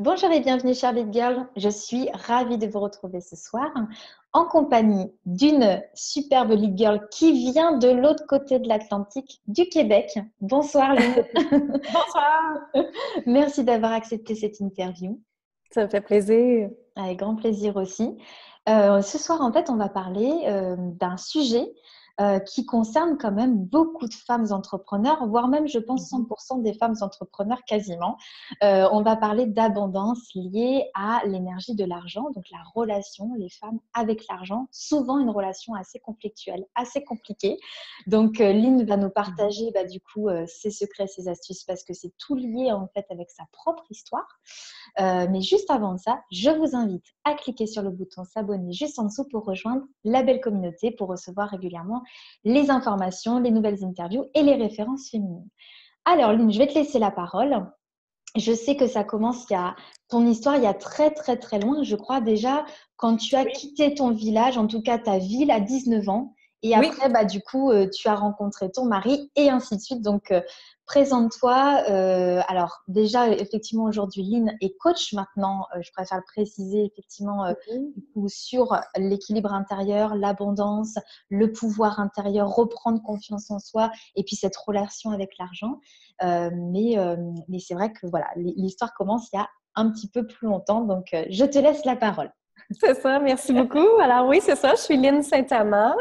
Bonjour et bienvenue chère Big Girl, je suis ravie de vous retrouver ce soir en compagnie d'une superbe Lead Girl qui vient de l'autre côté de l'Atlantique, du Québec. Bonsoir Lynn. Bonsoir! Merci d'avoir accepté cette interview. Ça me fait plaisir. Avec grand plaisir aussi. Ce soir, en fait, on va parler d'un sujet qui concerne quand même beaucoup de femmes entrepreneurs, voire même, je pense, 100% des femmes entrepreneurs quasiment. On va parler d'abondance liée à l'énergie de l'argent, donc la relation, les femmes avec l'argent, souvent une relation assez conflictuelle, assez compliquée. Donc, Lynn va nous partager du coup ses secrets, ses astuces, parce que c'est tout lié en fait avec sa propre histoire. Mais juste avant ça, je vous invite à cliquer sur le bouton s'abonner juste en dessous pour rejoindre la belle communauté pour recevoir régulièrement les informations, les nouvelles interviews et les références féminines. Alors Lynn, je vais te laisser la parole. Je sais que ça commence, ton histoire, il y a très très très loin. Je crois déjà quand tu as Oui, quitté ton village, en tout cas ta ville à 19 ans. Et oui. après, du coup, tu as rencontré ton mari et ainsi de suite. Donc, présente-toi. Alors, déjà, effectivement, aujourd'hui, Lynn est coach maintenant. Je préfère le préciser, effectivement, Mhm. du coup, sur l'équilibre intérieur, l'abondance, le pouvoir intérieur, reprendre confiance en soi et puis cette relation avec l'argent. Mais c'est vrai que voilà, l'histoire commence il y a un petit peu plus longtemps. Donc, je te laisse la parole. C'est ça, merci beaucoup. Alors oui, c'est ça, je suis Lynn Saint-Amand,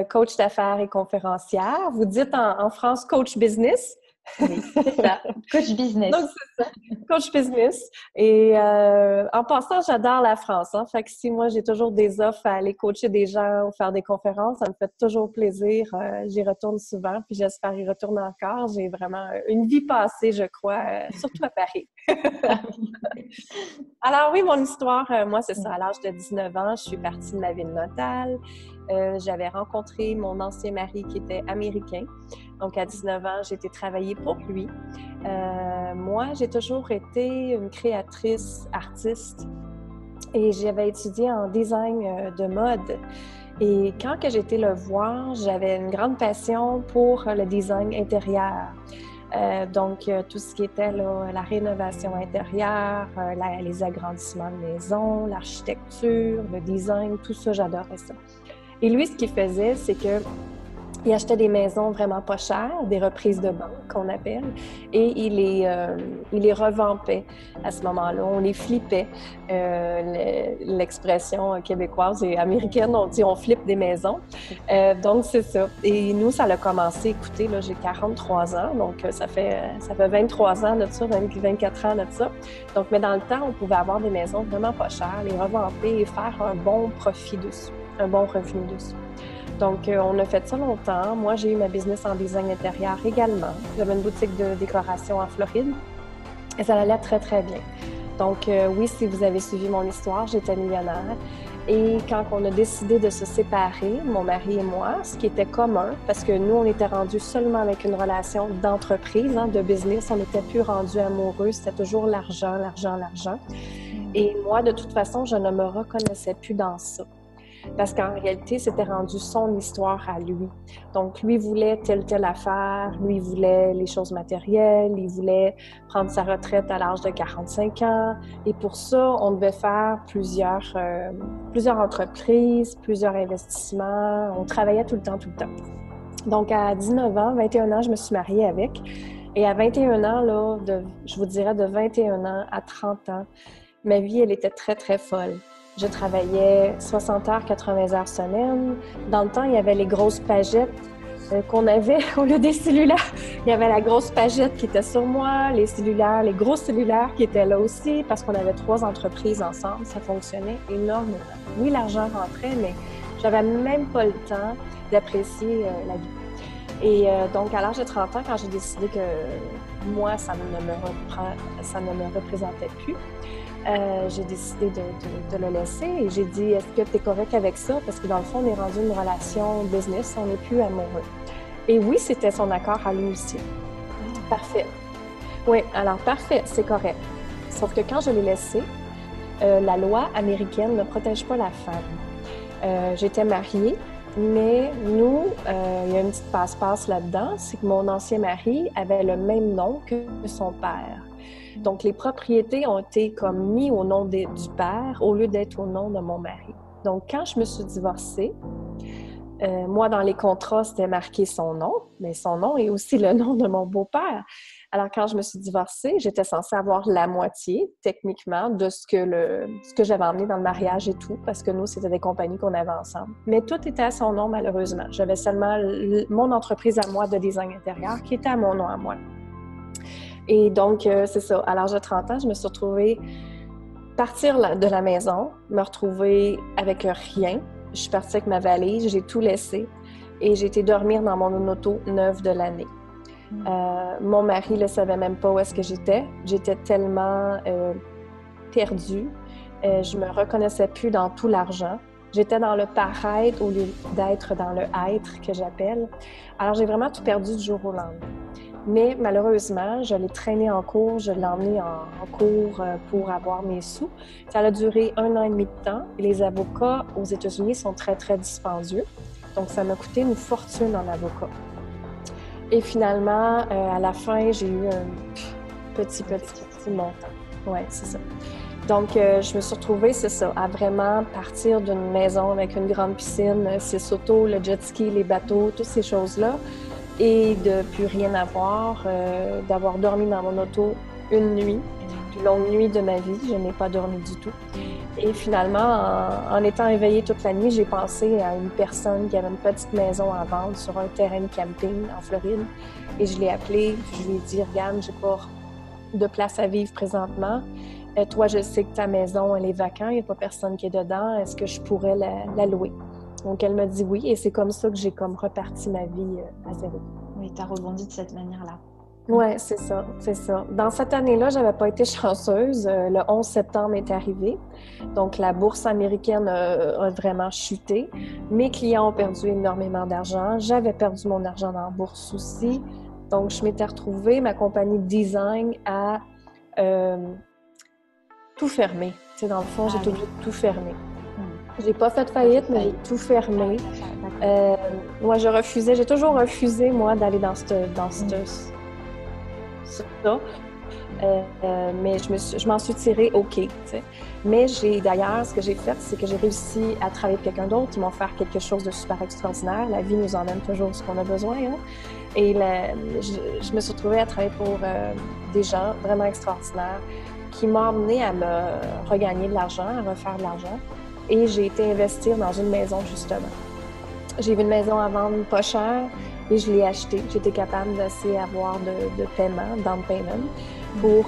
coach d'affaires et conférencière. Vous dites en France coach business. Oui, c'est ça. Coach Donc, business. c'est ça, coach business. Et en passant, j'adore la France. Hein. Fait que si moi, j'ai toujours des offres à aller coacher des gens ou faire des conférences, ça me fait toujours plaisir. J'y retourne souvent, puis j'espère y retourner encore. J'ai vraiment une vie passée, je crois, surtout à Paris. Ah oui. Alors oui, mon histoire, moi, c'est ça. À l'âge de 19 ans, je suis partie de ma ville natale. J'avais rencontré mon ancien mari qui était américain. Donc, à 19 ans, j'ai été travailler pour lui. Moi, j'ai toujours été une créatrice, artiste et j'avais étudié en design de mode. Et quand que j'ai été le voir, j'avais une grande passion pour le design intérieur. Donc, tout ce qui était là, la rénovation intérieure, les agrandissements de maisons, l'architecture, le design, tout ça, j'adorais ça. Et lui, ce qu'il faisait, c'est que il achetait des maisons vraiment pas chères, des reprises de banque qu'on appelle, et il les revampait à ce moment-là. On les flippait. L'expression québécoise et américaine, on dit on flippe des maisons. Donc, c'est ça. Et nous, ça a commencé, écoutez, là, j'ai 43 ans, donc ça fait 23 ans de ça, 24 ans de ça. Donc, mais dans le temps, on pouvait avoir des maisons vraiment pas chères, les revamper et faire un bon profit dessus, un bon revenu dessus. Donc, on a fait ça longtemps. Moi, j'ai eu ma business en design intérieur également. J'avais une boutique de décoration en Floride et ça allait très, très bien. Donc, oui, si vous avez suivi mon histoire, j'étais millionnaire. Et quand on a décidé de se séparer, mon mari et moi, ce qui était commun, parce que nous, on était rendus seulement avec une relation d'entreprise, hein, de business, on n'était plus rendus amoureux, c'était toujours l'argent, l'argent, l'argent. Et moi, de toute façon, je ne me reconnaissais plus dans ça. Parce qu'en réalité, c'était rendu son histoire à lui. Donc, lui voulait telle affaire, lui voulait les choses matérielles, il voulait prendre sa retraite à l'âge de 45 ans. Et pour ça, on devait faire plusieurs entreprises, plusieurs investissements. On travaillait tout le temps. Donc, à 19 ans, 21 ans, je me suis mariée avec. Et à 21 ans, là, je vous dirais de 21 ans à 30 ans, ma vie, elle était très, très folle. Je travaillais 60 heures, 80 heures semaine. Dans le temps, il y avait les grosses pagettes qu'on avait au lieu des cellulaires. Il y avait la grosse pagette qui était sur moi, les gros cellulaires qui étaient là aussi parce qu'on avait 3 entreprises ensemble. Ça fonctionnait énormément. Oui, l'argent rentrait, mais j'avais même pas le temps d'apprécier la vie. Et donc, à l'âge de 30 ans, quand j'ai décidé que moi, ça ne me représentait plus, j'ai décidé de le laisser et j'ai dit, est-ce que tu es correct avec ça? Parce que dans le fond, on est rendu une relation business, on n'est plus amoureux. Et oui, c'était son accord à lui aussi. Parfait. Oui, alors parfait, c'est correct. Sauf que quand je l'ai laissé, la loi américaine ne protège pas la femme. J'étais mariée, mais nous, il y a une petite passe-passe là-dedans, c'est que mon ancien mari avait le même nom que son père. Donc, les propriétés ont été comme mis au nom du père au lieu d'être au nom de mon mari. Donc, quand je me suis divorcée, moi, dans les contrats, c'était marqué son nom, mais son nom est aussi le nom de mon beau-père. Alors, quand je me suis divorcée, j'étais censée avoir la moitié, techniquement, de ce que j'avais emmené dans le mariage et tout, parce que nous, c'était des compagnies qu'on avait ensemble. Mais tout était à son nom, malheureusement. J'avais seulement mon entreprise à moi de design intérieur qui était à mon nom à moi. Et donc, c'est ça. À l'âge de 30 ans, je me suis retrouvée partir de la maison, me retrouver avec rien. Je suis partie avec ma valise, j'ai tout laissé et j'ai été dormir dans mon auto neuve de l'année. Mon mari ne savait même pas où est-ce que j'étais. J'étais tellement perdue. Je me reconnaissais plus dans tout l'argent. J'étais dans le paraître au lieu d'être dans le être que j'appelle. Alors, j'ai vraiment tout perdu du jour au lendemain. Mais malheureusement, je l'ai traîné en cours, je l'ai emmené en cours pour avoir mes sous. Ça a duré 1 an et demi de temps. Et les avocats aux États-Unis sont très, très dispendieux. Donc, ça m'a coûté une fortune en avocat. Et finalement, à la fin, j'ai eu un petit montant. Oui, c'est ça. Donc, je me suis retrouvée, c'est ça, à vraiment partir d'une maison avec une grande piscine, 6 autos, le jet ski, les bateaux, toutes ces choses-là. Et de plus rien avoir, d'avoir dormi dans mon auto une nuit, plus longue nuit de ma vie, je n'ai pas dormi du tout. Et finalement, en étant éveillée toute la nuit, j'ai pensé à une personne qui avait une petite maison à vendre sur un terrain de camping en Floride. Et je l'ai appelée, je lui ai dit, regarde, j'ai pas de place à vivre présentement. Toi, je sais que ta maison, elle est vacante, il n'y a pas personne qui est dedans, est-ce que je pourrais la louer? Donc, elle m'a dit oui, et c'est comme ça que j'ai comme reparti ma vie à zéro. Oui, tu as rebondi de cette manière-là. Oui, c'est ça, c'est ça. Dans cette année-là, je n'avais pas été chanceuse. Le 11 septembre est arrivé. Donc, la bourse américaine a vraiment chuté. Mes clients ont perdu énormément d'argent. J'avais perdu mon argent dans la bourse aussi. Donc, je m'étais retrouvée, ma compagnie de design, à tout fermer. Tu sais, dans le fond, j'ai obligée de tout fermer. J'ai pas fait faillite, mais j'ai tout fermé. Moi, j'ai toujours refusé, moi, d'aller dans ça. Mais je m'en suis tirée OK, tu sais. Mais d'ailleurs, ce que j'ai fait, c'est que j'ai réussi à travailler avec quelqu'un d'autre qui m'a offert quelque chose de super extraordinaire. La vie nous emmène toujours ce qu'on a besoin, hein? Et je me suis retrouvée à travailler pour des gens vraiment extraordinaires qui m'ont amenée à me regagner de l'argent, à refaire de l'argent. Et j'ai été investir dans une maison, justement. J'ai vu une maison à vendre pas cher et je l'ai achetée. J'étais capable d'assez avoir de paiement, down payment, pour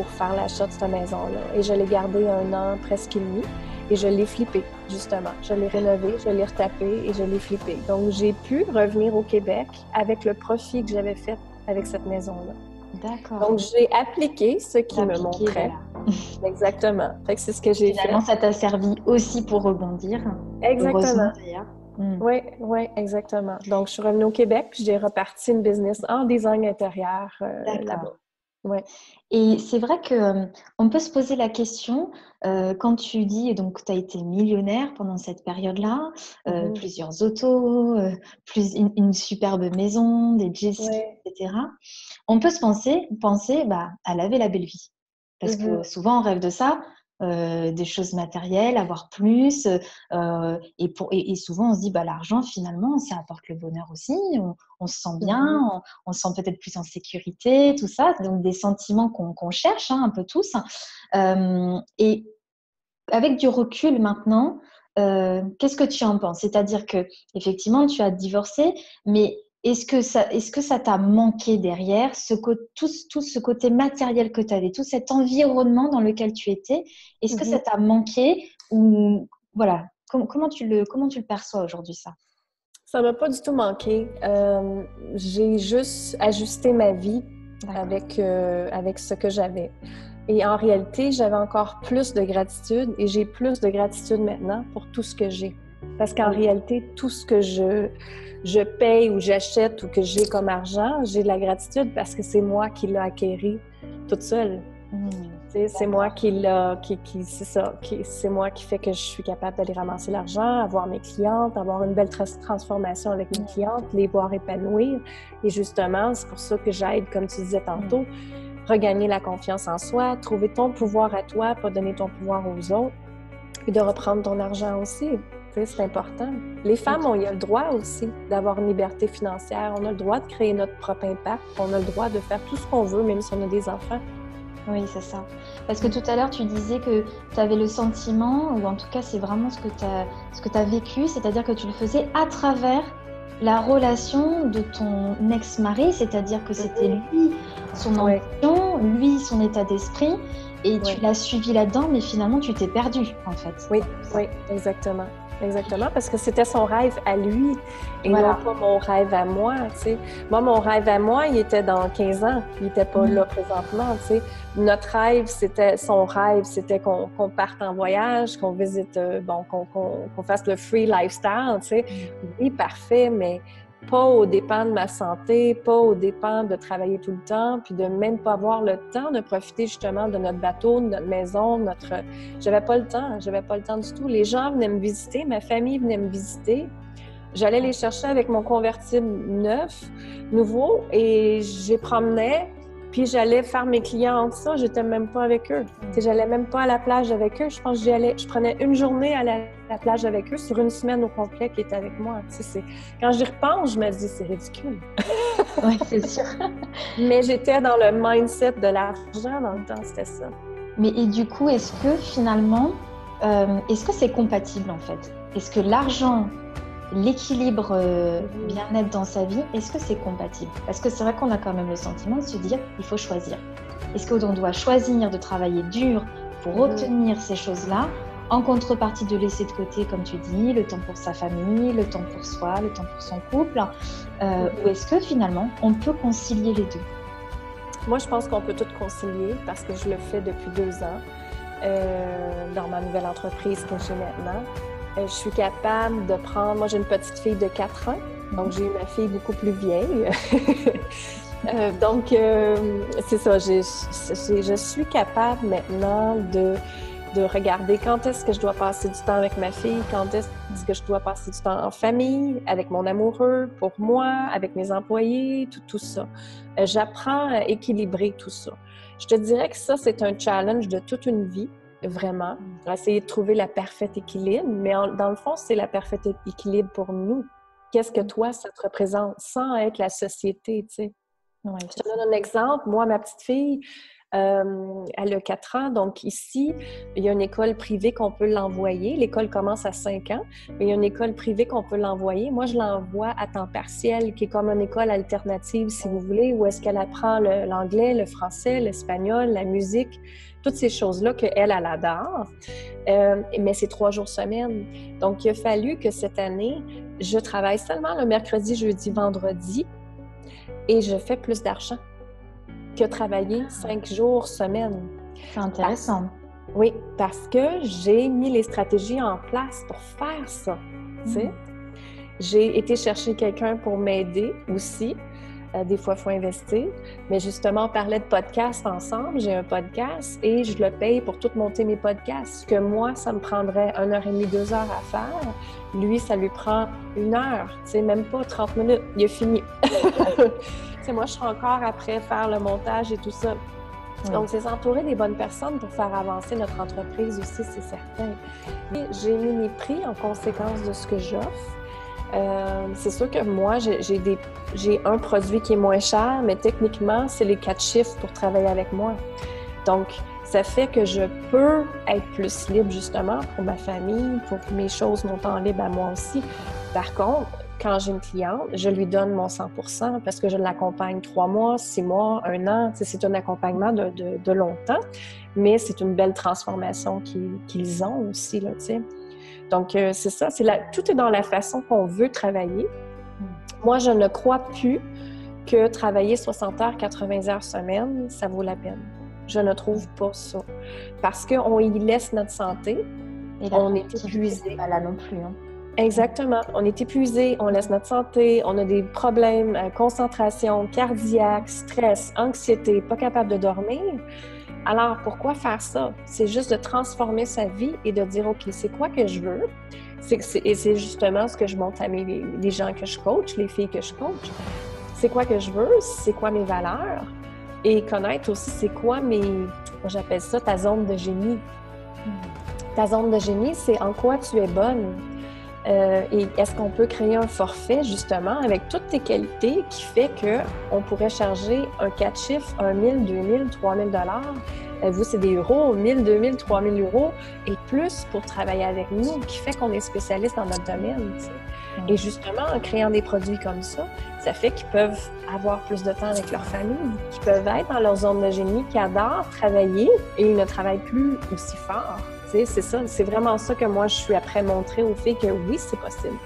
faire l'achat de cette maison-là. Et je l'ai gardée 1 an, presque et demi, et je l'ai flippée, justement. Je l'ai rénovée, je l'ai retapée et je l'ai flippée. Donc, j'ai pu revenir au Québec avec le profit que j'avais fait avec cette maison-là. D'accord. Donc, j'ai appliqué ce qui me montrait. Voilà. Exactement. Fait que c'est ce que j'ai fait. Finalement, ça t'a servi aussi pour rebondir. Exactement. D'ailleurs. Oui, exactement. Donc, je suis revenue au Québec, puis j'ai reparti une business en design intérieur là-bas. Ouais. Et c'est vrai qu'on peut se poser la question, quand tu dis donc tu as été millionnaire pendant cette période-là, plusieurs autos, une superbe maison, des jet skis, etc. On peut se penser à laver la belle vie. Parce que souvent, on rêve de ça, des choses matérielles, avoir plus. Et souvent, on se dit, l'argent, finalement, ça apporte le bonheur aussi. On se sent bien, on se sent peut-être plus en sécurité, tout ça. Donc, des sentiments qu'on cherche, un peu tous. Et avec du recul maintenant, qu'est-ce que tu en penses? C'est-à-dire que effectivement, tu as divorcé, mais est-ce que ça t'a manqué derrière, tout ce côté matériel que tu avais, tout cet environnement dans lequel tu étais, est-ce que ça t'a manqué ou voilà, comment tu le perçois aujourd'hui, ça? Ça m'a pas du tout manqué. J'ai juste ajusté ma vie avec ce que j'avais. Et en réalité, j'avais encore plus de gratitude et j'ai plus de gratitude maintenant pour tout ce que j'ai. Parce qu'en réalité, tout ce que je paye ou j'achète ou que j'ai comme argent, j'ai de la gratitude parce que c'est moi qui l'ai acquéri toute seule. C'est moi c'est moi qui fait que je suis capable d'aller ramasser l'argent, avoir mes clientes, avoir une belle transformation avec mes clientes, les voir épanouir. Et justement, c'est pour ça que j'aide, comme tu disais tantôt, regagner la confiance en soi, trouver ton pouvoir à toi, pas donner ton pouvoir aux autres, puis de reprendre ton argent aussi. Tu sais, c'est important. Les femmes, on y a le droit aussi d'avoir une liberté financière. On a le droit de créer notre propre impact. On a le droit de faire tout ce qu'on veut, même si on a des enfants. Oui, c'est ça. Parce que tout à l'heure, tu disais que tu avais le sentiment, ou en tout cas, c'est vraiment ce que tu as vécu, c'est-à-dire que tu le faisais à travers la relation de ton ex-mari, c'est-à-dire que c'était lui, son ambition, lui, son état d'esprit, et tu l'as suivi là-dedans, mais finalement, tu t'es perdue, en fait. Oui, exactement. Exactement, parce que c'était son rêve à lui et non pas mon rêve à moi, tu sais. Moi, mon rêve à moi, il était dans 15 ans. Il n'était pas là présentement, tu sais. Notre rêve, son rêve, c'était qu'on parte en voyage, qu'on visite, qu'on fasse le free lifestyle, tu sais. Oui, parfait, mais pas aux dépens de ma santé, pas aux dépens de travailler tout le temps, puis de même pas avoir le temps de profiter justement de notre bateau, de notre maison, J'avais pas le temps du tout. Les gens venaient me visiter, ma famille venait me visiter. J'allais les chercher avec mon convertible nouveau, et j'ai promenais, puis j'allais faire mes clients entre ça, j'étais même pas avec eux. J'allais même pas à la plage avec eux. Je pense que je prenais une journée à la plage avec eux sur une semaine au complet qui était avec moi. Quand j'y repense, je me dis, c'est ridicule. Oui, c'est sûr. Mais j'étais dans le mindset de l'argent dans le temps, c'était ça. Mais et du coup, est-ce que finalement, est-ce que c'est compatible en fait? Est-ce que l'argent, l'équilibre bien-être dans sa vie, est-ce que c'est compatible? Parce que c'est vrai qu'on a quand même le sentiment de se dire, il faut choisir. Est-ce qu'on doit choisir de travailler dur pour obtenir ces choses-là, en contrepartie de laisser de côté, comme tu dis, le temps pour sa famille, le temps pour soi, le temps pour son couple, ou est-ce que finalement, on peut concilier les deux? Moi, je pense qu'on peut tout concilier parce que je le fais depuis 2 ans dans ma nouvelle entreprise que j'ai maintenant. Je suis capable de prendre... Moi, j'ai une petite fille de 4 ans, donc j'ai ma fille beaucoup plus vieille. C'est ça, je suis capable maintenant de regarder quand est-ce que je dois passer du temps avec ma fille, quand est-ce que je dois passer du temps en famille, avec mon amoureux, pour moi, avec mes employés, tout ça. J'apprends à équilibrer tout ça. Je te dirais que ça, c'est un challenge de toute une vie, vraiment. Essayer de trouver le parfait équilibre, mais dans le fond, c'est le parfait équilibre pour nous. Qu'est-ce que toi, ça te représente sans être la société, tu sais? Ouais, je te donne un exemple. Moi, ma petite fille, elle a 4 ans, donc ici, il y a une école privée qu'on peut l'envoyer. L'école commence à 5 ans, mais il y a une école privée qu'on peut l'envoyer. Moi, je l'envoie à temps partiel, qui est comme une école alternative, si vous voulez, où est-ce qu'elle apprend l'anglais, le français, l'espagnol, la musique, toutes ces choses-là qu'elle adore. Mais c'est 3 jours semaine. Donc, il a fallu que cette année, je travaille seulement le mercredi, jeudi, vendredi, et je fais plus d'argent que travailler 5 jours semaine. C'est intéressant. Oui, parce que j'ai mis les stratégies en place pour faire ça. Tu sais? J'ai été chercher quelqu'un pour m'aider aussi. Des fois, il faut investir. Mais justement, on parlait de podcast ensemble. J'ai un podcast et je le paye pour tout monter mes podcasts. Que moi, ça me prendrait 1h30, 2 heures à faire. Lui, ça lui prend 1 heure. Tu sais, même pas 30 minutes. Il a fini. Moi, je serai encore après faire le montage et tout ça. Donc, c'est s'entourer des bonnes personnes pour faire avancer notre entreprise aussi, c'est certain. Et j'ai mis mes prix en conséquence de ce que j'offre. C'est sûr que moi, j'ai un produit qui est moins cher, mais techniquement, c'est les 4 chiffres pour travailler avec moi. Donc, ça fait que je peux être plus libre, justement, pour ma famille, pour mes choses, mon temps libre à moi aussi. Par contre, quand j'ai une cliente, je lui donne mon 100% parce que je l'accompagne 3 mois, 6 mois, 1 an. C'est un accompagnement de longtemps, mais c'est une belle transformation qu'ils ont aussi, là, tu sais. Donc, c'est ça. Tout est dans la façon qu'on veut travailler. Moi, je ne crois plus que travailler 60 heures, 80 heures semaine, ça vaut la peine. Je ne trouve pas ça. Parce qu'on y laisse notre santé. Et là, on est épuisé. Pas là non plus, hein. Exactement. On est épuisé, on laisse notre santé, on a des problèmes, concentration, cardiaque, stress, anxiété, pas capable de dormir. Alors, pourquoi faire ça? C'est juste de transformer sa vie et de dire, OK, c'est quoi que je veux? Et c'est justement ce que je montre à les gens que je coach, les filles que je coach. C'est quoi que je veux? C'est quoi mes valeurs? et connaître aussi c'est quoi j'appelle ça ta zone de génie. Ta zone de génie, c'est en quoi tu es bonne. Et est-ce qu'on peut créer un forfait, justement, avec toutes tes qualités qui fait qu'on pourrait charger un 4 chiffres, 1 000, 2 000, 3 000 $. Vous, c'est des euros, 1 000, 2 000, 3 000 euros et plus pour travailler avec nous, qui fait qu'on est spécialiste dans notre domaine. Tu sais. Et justement, en créant des produits comme ça fait qu'ils peuvent avoir plus de temps avec leur famille, qu'ils peuvent être dans leur zone de génie, qui adorent travailler et ils ne travaillent plus aussi fort. Tu sais, c'est ça, c'est vraiment ça que moi, je suis après montrer aux filles que oui, c'est possible.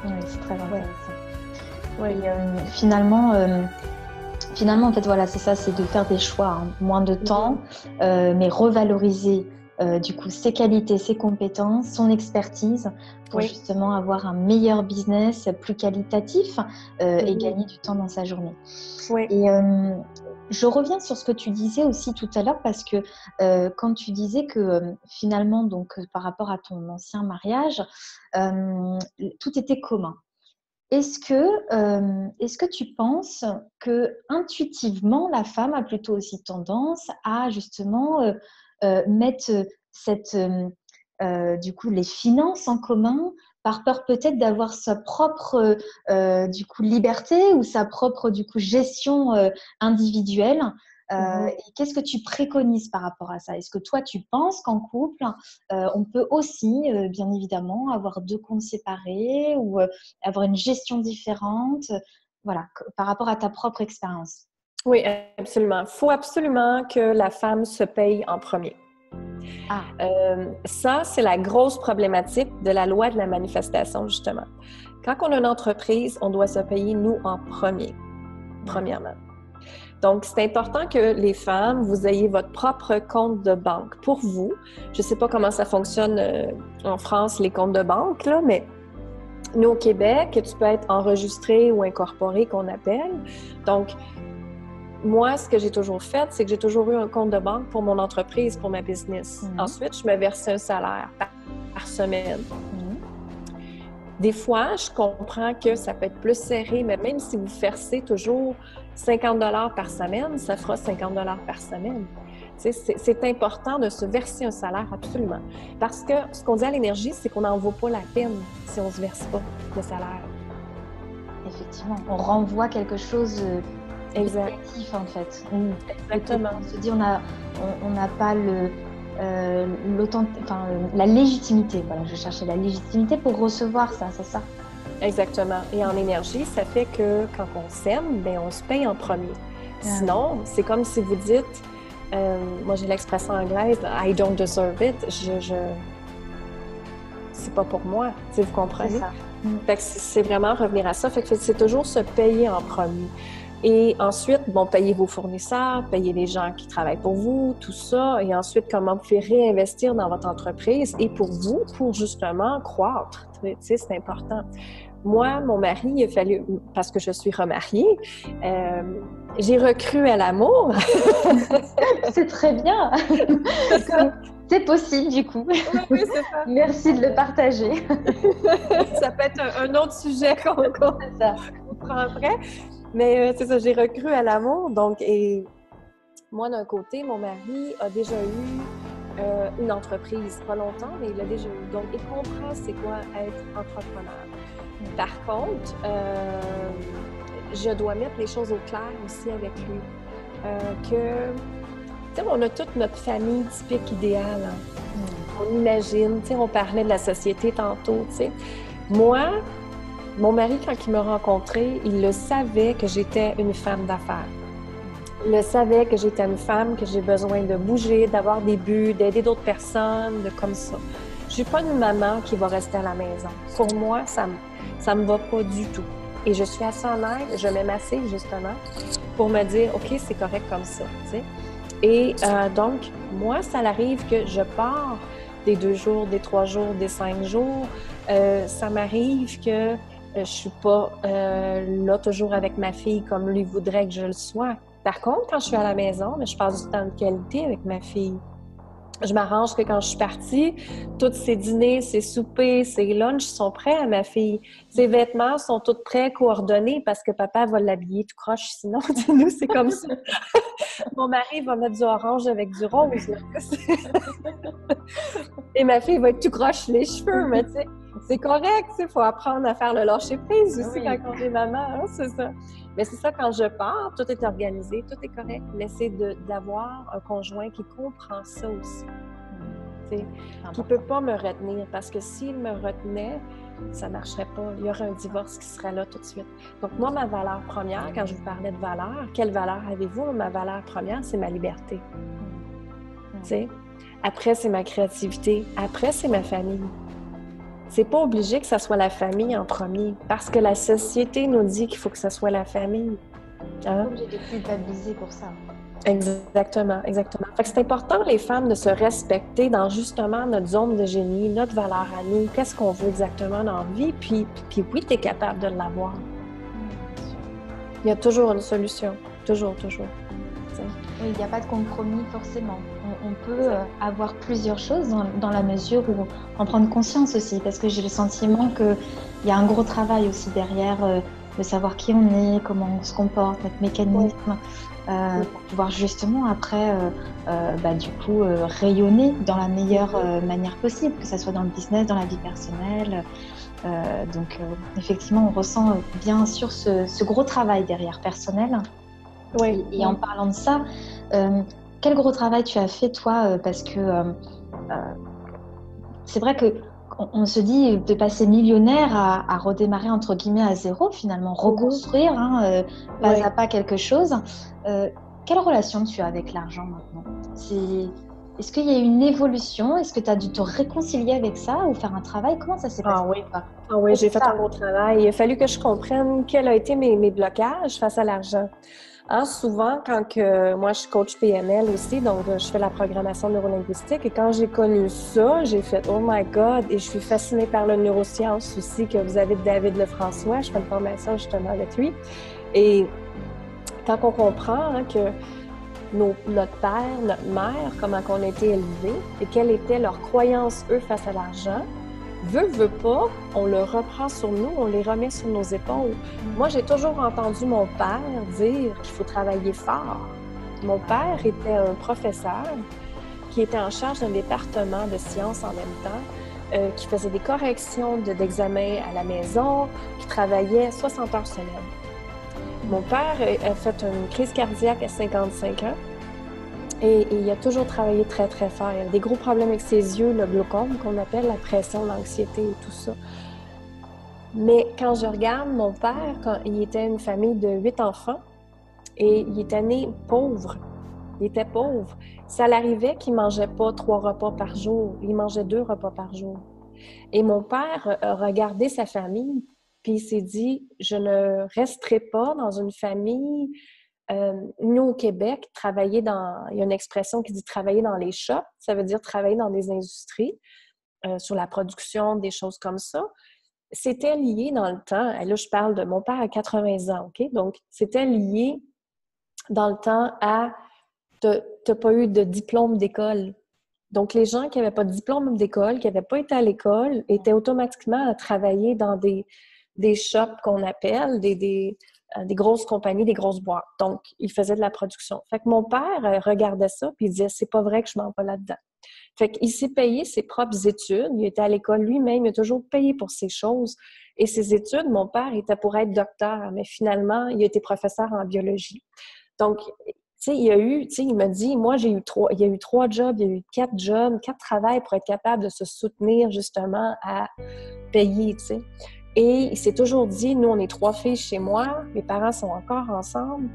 Oui, c'est très intéressant. Oui. Et, finalement, en fait, voilà, c'est ça, c'est de faire des choix, hein. Moins de temps, mais revaloriser du coup ses qualités, ses compétences, son expertise pour justement avoir un meilleur business, plus qualitatif et gagner du temps dans sa journée. Oui. Et je reviens sur ce que tu disais aussi tout à l'heure parce que quand tu disais que finalement, donc par rapport à ton ancien mariage, tout était commun. Est-ce que tu penses que intuitivement la femme a plutôt aussi tendance à justement mettre du coup les finances en commun par peur peut-être d'avoir sa propre du coup liberté ou sa propre du coup gestion individuelle? Et qu'est-ce que tu préconises par rapport à ça? Est-ce que toi, tu penses qu'en couple, on peut aussi, bien évidemment, avoir 2 comptes séparés ou avoir une gestion différente? Voilà, par rapport à ta propre expérience. Oui, absolument. Il faut absolument que la femme se paye en premier. Ah. Ça, c'est la grosse problématique de la loi de la manifestation, justement. Quand on a une entreprise, on doit se payer, nous, en premier, premièrement. Donc, c'est important que les femmes, vous ayez votre propre compte de banque pour vous. Je ne sais pas comment ça fonctionne en France, les comptes de banque, là, mais nous, au Québec, tu peux être enregistré ou incorporé, qu'on appelle. Donc, moi, ce que j'ai toujours fait, c'est que j'ai toujours eu un compte de banque pour mon entreprise, pour ma business. Ensuite, je me versais un salaire par semaine. Des fois, je comprends que ça peut être plus serré, mais même si vous versez toujours 50 $ par semaine, ça fera 50 $ par semaine. C'est important de se verser un salaire, absolument. Parce que ce qu'on dit à l'énergie, c'est qu'on n'en vaut pas la peine si on ne se verse pas le salaire. Effectivement, on renvoie quelque chose négatif, en fait. Exactement. On se dit, on n'a pas la légitimité. Voilà, je cherchais la légitimité pour recevoir ça, c'est ça? Exactement. Et en énergie, ça fait que quand on s'aime, bien, on se paye en premier. Sinon, c'est comme si vous dites, moi j'ai l'expression anglaise, I don't deserve it, c'est pas pour moi, vous comprenez? C'est ça. Fait que c'est vraiment revenir à ça. Fait que c'est toujours se payer en premier. Et ensuite, bon, payer vos fournisseurs, payer les gens qui travaillent pour vous, tout ça. Et ensuite, comment vous pouvez réinvestir dans votre entreprise et pour vous, pour justement croître. Tu sais, c'est important. Moi, mon mari, il a fallu, parce que je suis remariée, j'ai recru à l'amour. C'est très bien. C'est possible, du coup. Oui, c'est ça. Merci de le partager. Ça peut être un autre sujet qu'on prend après. Mais c'est ça, j'ai recru à l'amour. Donc, et moi, d'un côté, mon mari a déjà eu une entreprise, pas longtemps, mais il l'a déjà eu. Donc, il comprend c'est quoi être entrepreneur. Par contre, je dois mettre les choses au clair aussi avec lui. Tu sais, on a toute notre famille typique idéale. On imagine, tu sais, on parlait de la société tantôt, tu sais. Moi, mon mari, quand il m'a rencontrée, il le savait que j'étais une femme d'affaires. Il le savait que j'étais une femme, que j'ai besoin de bouger, d'avoir des buts, d'aider d'autres personnes, de comme ça. Je suis pas une maman qui va rester à la maison. Pour moi, ça me va pas du tout. Et je suis assez honnête, je m'aime assez, justement, pour me dire, OK, c'est correct comme ça, tu sais. Et donc, moi, ça arrive que je pars des 2 jours, des 3 jours, des 5 jours. Ça m'arrive que je suis pas là toujours avec ma fille comme lui voudrait que je le sois. Par contre, quand je suis à la maison, je passe du temps de qualité avec ma fille. Je m'arrange que quand je suis partie, tous ses dîners, ses soupers, ses lunchs sont prêts à ma fille. Ses vêtements sont tous prêts, coordonnés, parce que papa va l'habiller tout croche, sinon, nous, c'est comme ça. Mon mari va mettre du orange avec du rose. Et ma fille va être tout croche les cheveux, mais tu sais, c'est correct, il faut apprendre à faire le lâcher-prise aussi quand on est maman, hein, c'est ça. Mais c'est ça, quand je pars, tout est organisé, tout est correct, mais c'est d'avoir un conjoint qui comprend ça aussi, qui ne peut pas me retenir, parce que s'il me retenait, ça ne marcherait pas. Il y aurait un divorce qui serait là tout de suite. Donc moi, ma valeur première, quand je vous parlais de valeur, quelle valeur avez-vous? Ma valeur première, c'est ma liberté. Tu sais? Après, c'est ma créativité. Après, c'est ma famille. C'est pas obligé que ça soit la famille en premier, parce que la société nous dit qu'il faut que ça soit la famille. Hein? Pas obligé de culpabiliser pour ça. Exactement, exactement. Fait que c'est important, les femmes, de se respecter dans justement notre zone de génie, notre valeur à nous, qu'est-ce qu'on veut exactement dans la vie, puis oui, tu es capable de l'avoir. Il y a toujours une solution. Toujours. Oui, il n'y a pas de compromis forcément. On peut avoir plusieurs choses dans la mesure où en prendre conscience aussi, parce que j'ai le sentiment qu'il y a un gros travail aussi derrière de savoir qui on est, comment on se comporte, notre mécanisme, pour pouvoir justement après rayonner dans la meilleure manière possible, que ce soit dans le business, dans la vie personnelle. Donc effectivement, on ressent bien sûr ce gros travail derrière personnel. Oui. Et en parlant de ça, quel gros travail tu as fait toi, parce que c'est vrai qu'on se dit de passer millionnaire à redémarrer entre guillemets à zéro, finalement reconstruire pas à pas quelque chose. Quelle relation tu as avec l'argent maintenant? Est-ce qu'il y a une évolution? Est-ce que tu as dû te réconcilier avec ça ou faire un travail? Comment ça s'est passé? Oui, j'ai fait un gros travail. Il a fallu que je comprenne quels ont été mes blocages face à l'argent. Hein, souvent, moi, je suis coach PNL aussi, donc je fais la programmation neurolinguistique. Et quand j'ai connu ça, j'ai fait « Oh my God !» Et je suis fascinée par le neurosciences aussi, que vous avez de David Lefrançois. Je fais une formation justement avec lui. Et quand on comprend que notre père, notre mère, comment on a été élevés et quelle était leur croyance, eux, face à l'argent, veut pas, on le reprend sur nous, on les remet sur nos épaules. Moi, j'ai toujours entendu mon père dire qu'il faut travailler fort. Mon père était un professeur qui était en charge d'un département de sciences en même temps, qui faisait des corrections d'examens à la maison, qui travaillait 60 heures semaine. Mon père a fait une crise cardiaque à 55 ans. Et il a toujours travaillé très, très fort. Il a des gros problèmes avec ses yeux, le glaucome, qu'on appelle la pression, l'anxiété et tout ça. Mais quand je regarde mon père, quand il était une famille de 8 enfants, et il était né pauvre. Il était pauvre. Ça l'arrivait qu'il ne mangeait pas 3 repas par jour. Il mangeait 2 repas par jour. Et mon père a regardé sa famille, puis il s'est dit, je ne resterai pas dans une famille... nous, au Québec, il y a une expression qui dit travailler dans les shops, ça veut dire travailler dans des industries, sur la production, des choses comme ça. C'était lié dans le temps, et là je parle de mon père à 80 ans, OK? Donc, c'était lié dans le temps à t'as pas eu de diplôme d'école. Donc, les gens qui n'avaient pas de diplôme d'école, qui n'avaient pas été à l'école, étaient automatiquement à travailler dans des shops qu'on appelle, des grosses compagnies, des grosses boîtes. Donc, il faisait de la production. Fait que mon père regardait ça puis il disait « c'est pas vrai que je m'en vais là-dedans ». Fait qu'il s'est payé ses propres études. Il était à l'école lui-même. Il a toujours payé pour ses choses. Et ses études, mon père était pour être docteur, mais finalement, il a été professeur en biologie. Donc, tu sais, il m'a dit, moi, il y a eu 3 jobs, il y a eu 4 jobs, 4 travails pour être capable de se soutenir justement à payer, tu sais. Et il s'est toujours dit, nous, on est 3 filles chez moi, mes parents sont encore ensemble,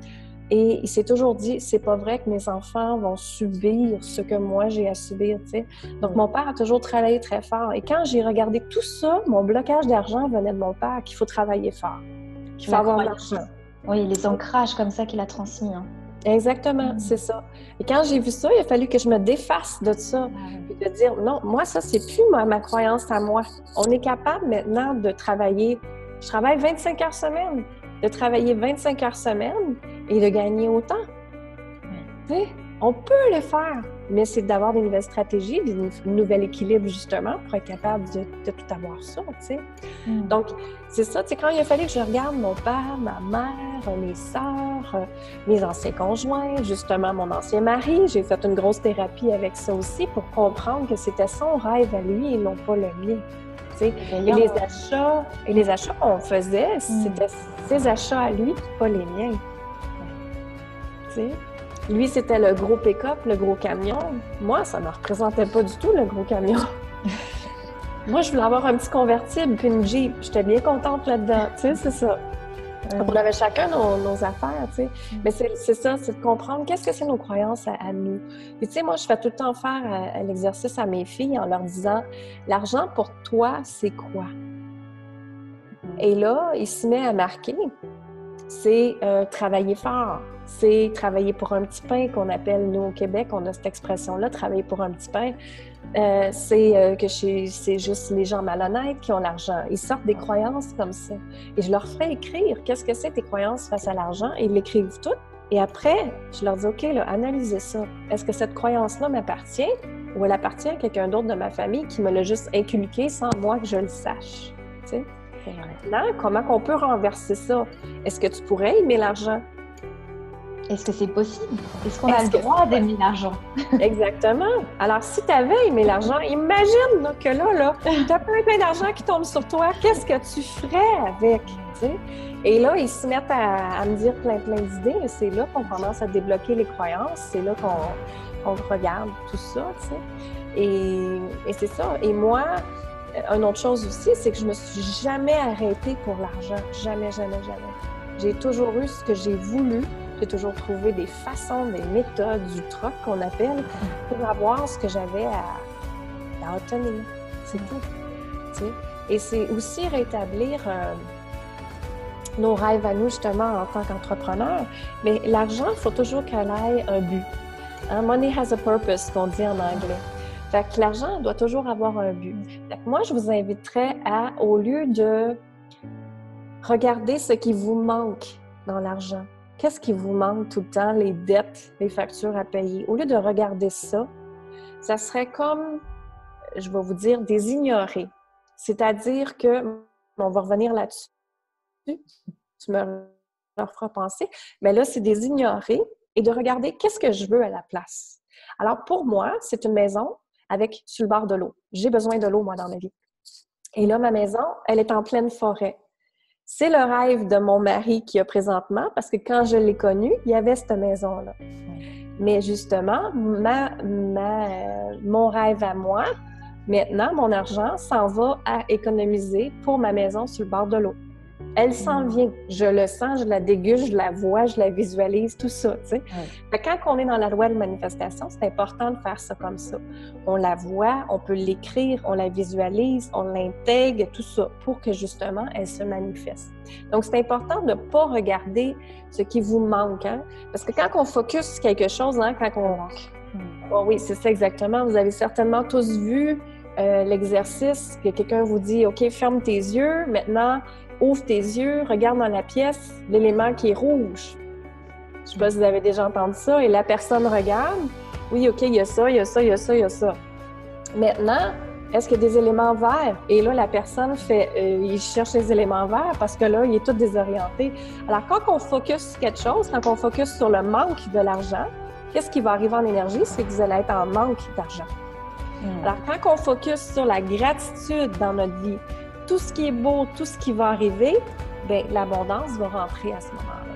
et il s'est toujours dit, c'est pas vrai que mes enfants vont subir ce que moi j'ai à subir, tu sais. Donc, mon père a toujours travaillé très fort. Et quand j'ai regardé tout ça, mon blocage d'argent venait de mon père, qu'il faut travailler fort, qu'il faut avoir de l'argent. Oui, les ancrages comme ça qu'il a transmis, hein. Exactement, c'est ça. Et quand j'ai vu ça, il a fallu que je me défasse de ça et de dire non, moi, ça, c'est plus ma croyance à moi. On est capable maintenant de travailler, je travaille 25 heures semaine, de travailler 25 heures semaine et de gagner autant. Oui. On peut le faire. mais c'est d'avoir des nouvelles stratégies, un nouvel équilibre, justement, pour être capable de tout avoir ça, tu sais. Donc, c'est ça, tu sais, quand il a fallu que je regarde mon père, ma mère, mes sœurs, mes anciens conjoints, justement, mon ancien mari, j'ai fait une grosse thérapie avec ça aussi pour comprendre que c'était son rêve à lui et non pas le mien. Et les achats qu'on faisait, c'était ses achats à lui, pas les miens. T'sais? Lui, c'était le gros pick-up, le gros camion. Moi, ça ne me représentait pas du tout, le gros camion. Moi, je voulais avoir un petit convertible puis une Jeep. J'étais bien contente là-dedans. Tu sais, c'est ça. On avait chacun nos affaires, tu sais. Mais c'est ça, c'est de comprendre qu'est-ce que c'est nos croyances à nous. Puis tu sais, moi, je fais tout le temps faire l'exercice à mes filles en leur disant « L'argent pour toi, c'est quoi? » Et là, il se met à marquer. C'est travailler fort. C'est travailler pour un petit pain qu'on appelle, nous, au Québec, on a cette expression-là, travailler pour un petit pain. C'est juste les gens malhonnêtes qui ont l'argent. Ils sortent des croyances comme ça. Et je leur ferai écrire qu'est-ce que c'est tes croyances face à l'argent. Et ils l'écrivent toutes. Et après, je leur dis, OK, là, analysez ça. Est-ce que cette croyance-là m'appartient ou elle appartient à quelqu'un d'autre de ma famille qui me l'a juste inculqué sans moi que je le sache? Tu sais? Maintenant, comment on peut renverser ça? Est-ce que tu pourrais aimer l'argent? Est-ce que c'est possible? Est-ce qu'on a le droit d'aimer l'argent? Exactement. Alors, si tu avais aimé l'argent, imagine là, que là, tu as plein d'argent qui tombe sur toi. Qu'est-ce que tu ferais avec? T'sais? Et là, ils se mettent à me dire plein d'idées. C'est là qu'on commence à débloquer les croyances. C'est là qu'on regarde tout ça. T'sais. Et c'est ça. Et moi, une autre chose aussi, c'est que je me suis jamais arrêtée pour l'argent. Jamais. J'ai toujours eu ce que j'ai voulu. J'ai toujours trouvé des façons, des méthodes, du troc qu'on appelle, pour avoir ce que j'avais à obtenir. C'est tout. T'sais? Et c'est aussi rétablir nos rêves à nous, justement, en tant qu'entrepreneur. Mais l'argent, il faut toujours qu'elle ait un but. Hein? Money has a purpose, qu'on dit en anglais. Fait que l'argent doit toujours avoir un but. Fait que moi, je vous inviterais à, au lieu de regarder ce qui vous manque dans l'argent, qu'est-ce qui vous manque tout le temps, les dettes, les factures à payer, au lieu de regarder ça, ça serait comme, je vais vous dire, des ignorer. C'est-à-dire que, on va revenir là-dessus, tu me leur feras penser, mais là, c'est des ignorer et de regarder qu'est-ce que je veux à la place. Alors, pour moi, c'est une maison avec sur le bord de l'eau. J'ai besoin de l'eau, moi, dans ma vie. Et là, ma maison, elle est en pleine forêt. C'est le rêve de mon mari qui a présentement, parce que quand je l'ai connu, il y avait cette maison-là. Mais justement, mon rêve à moi, maintenant, mon argent s'en va à économiser pour ma maison sur le bord de l'eau. Elle s'en vient. Je le sens, je la déguste, je la vois, je la visualise, tout ça, tu sais. Quand on est dans la loi de manifestation, c'est important de faire ça comme ça. On la voit, on peut l'écrire, on la visualise, on l'intègre, tout ça, pour que, justement, elle se manifeste. Donc, c'est important de ne pas regarder ce qui vous manque, hein? Parce que quand on focus sur quelque chose, hein, quand on... Oh, oui, c'est ça exactement. Vous avez certainement tous vu l'exercice que quelqu'un vous dit « OK, ferme tes yeux, maintenant... » Ouvre tes yeux, regarde dans la pièce l'élément qui est rouge. Je ne sais pas si vous avez déjà entendu ça. Et la personne regarde. Oui, OK, il y a ça, il y a ça, il y a ça, il y a ça. Maintenant, est-ce qu'il y a des éléments verts? Et là, la personne fait, il cherche les éléments verts parce que là, il est tout désorienté. Alors, quand on focus sur quelque chose, quand on focus sur le manque de l'argent, qu'est-ce qui va arriver en énergie? C'est que vous allez être en manque d'argent. Alors, quand on focus sur la gratitude dans notre vie, tout ce qui est beau, tout ce qui va arriver, bien, l'abondance va rentrer à ce moment-là.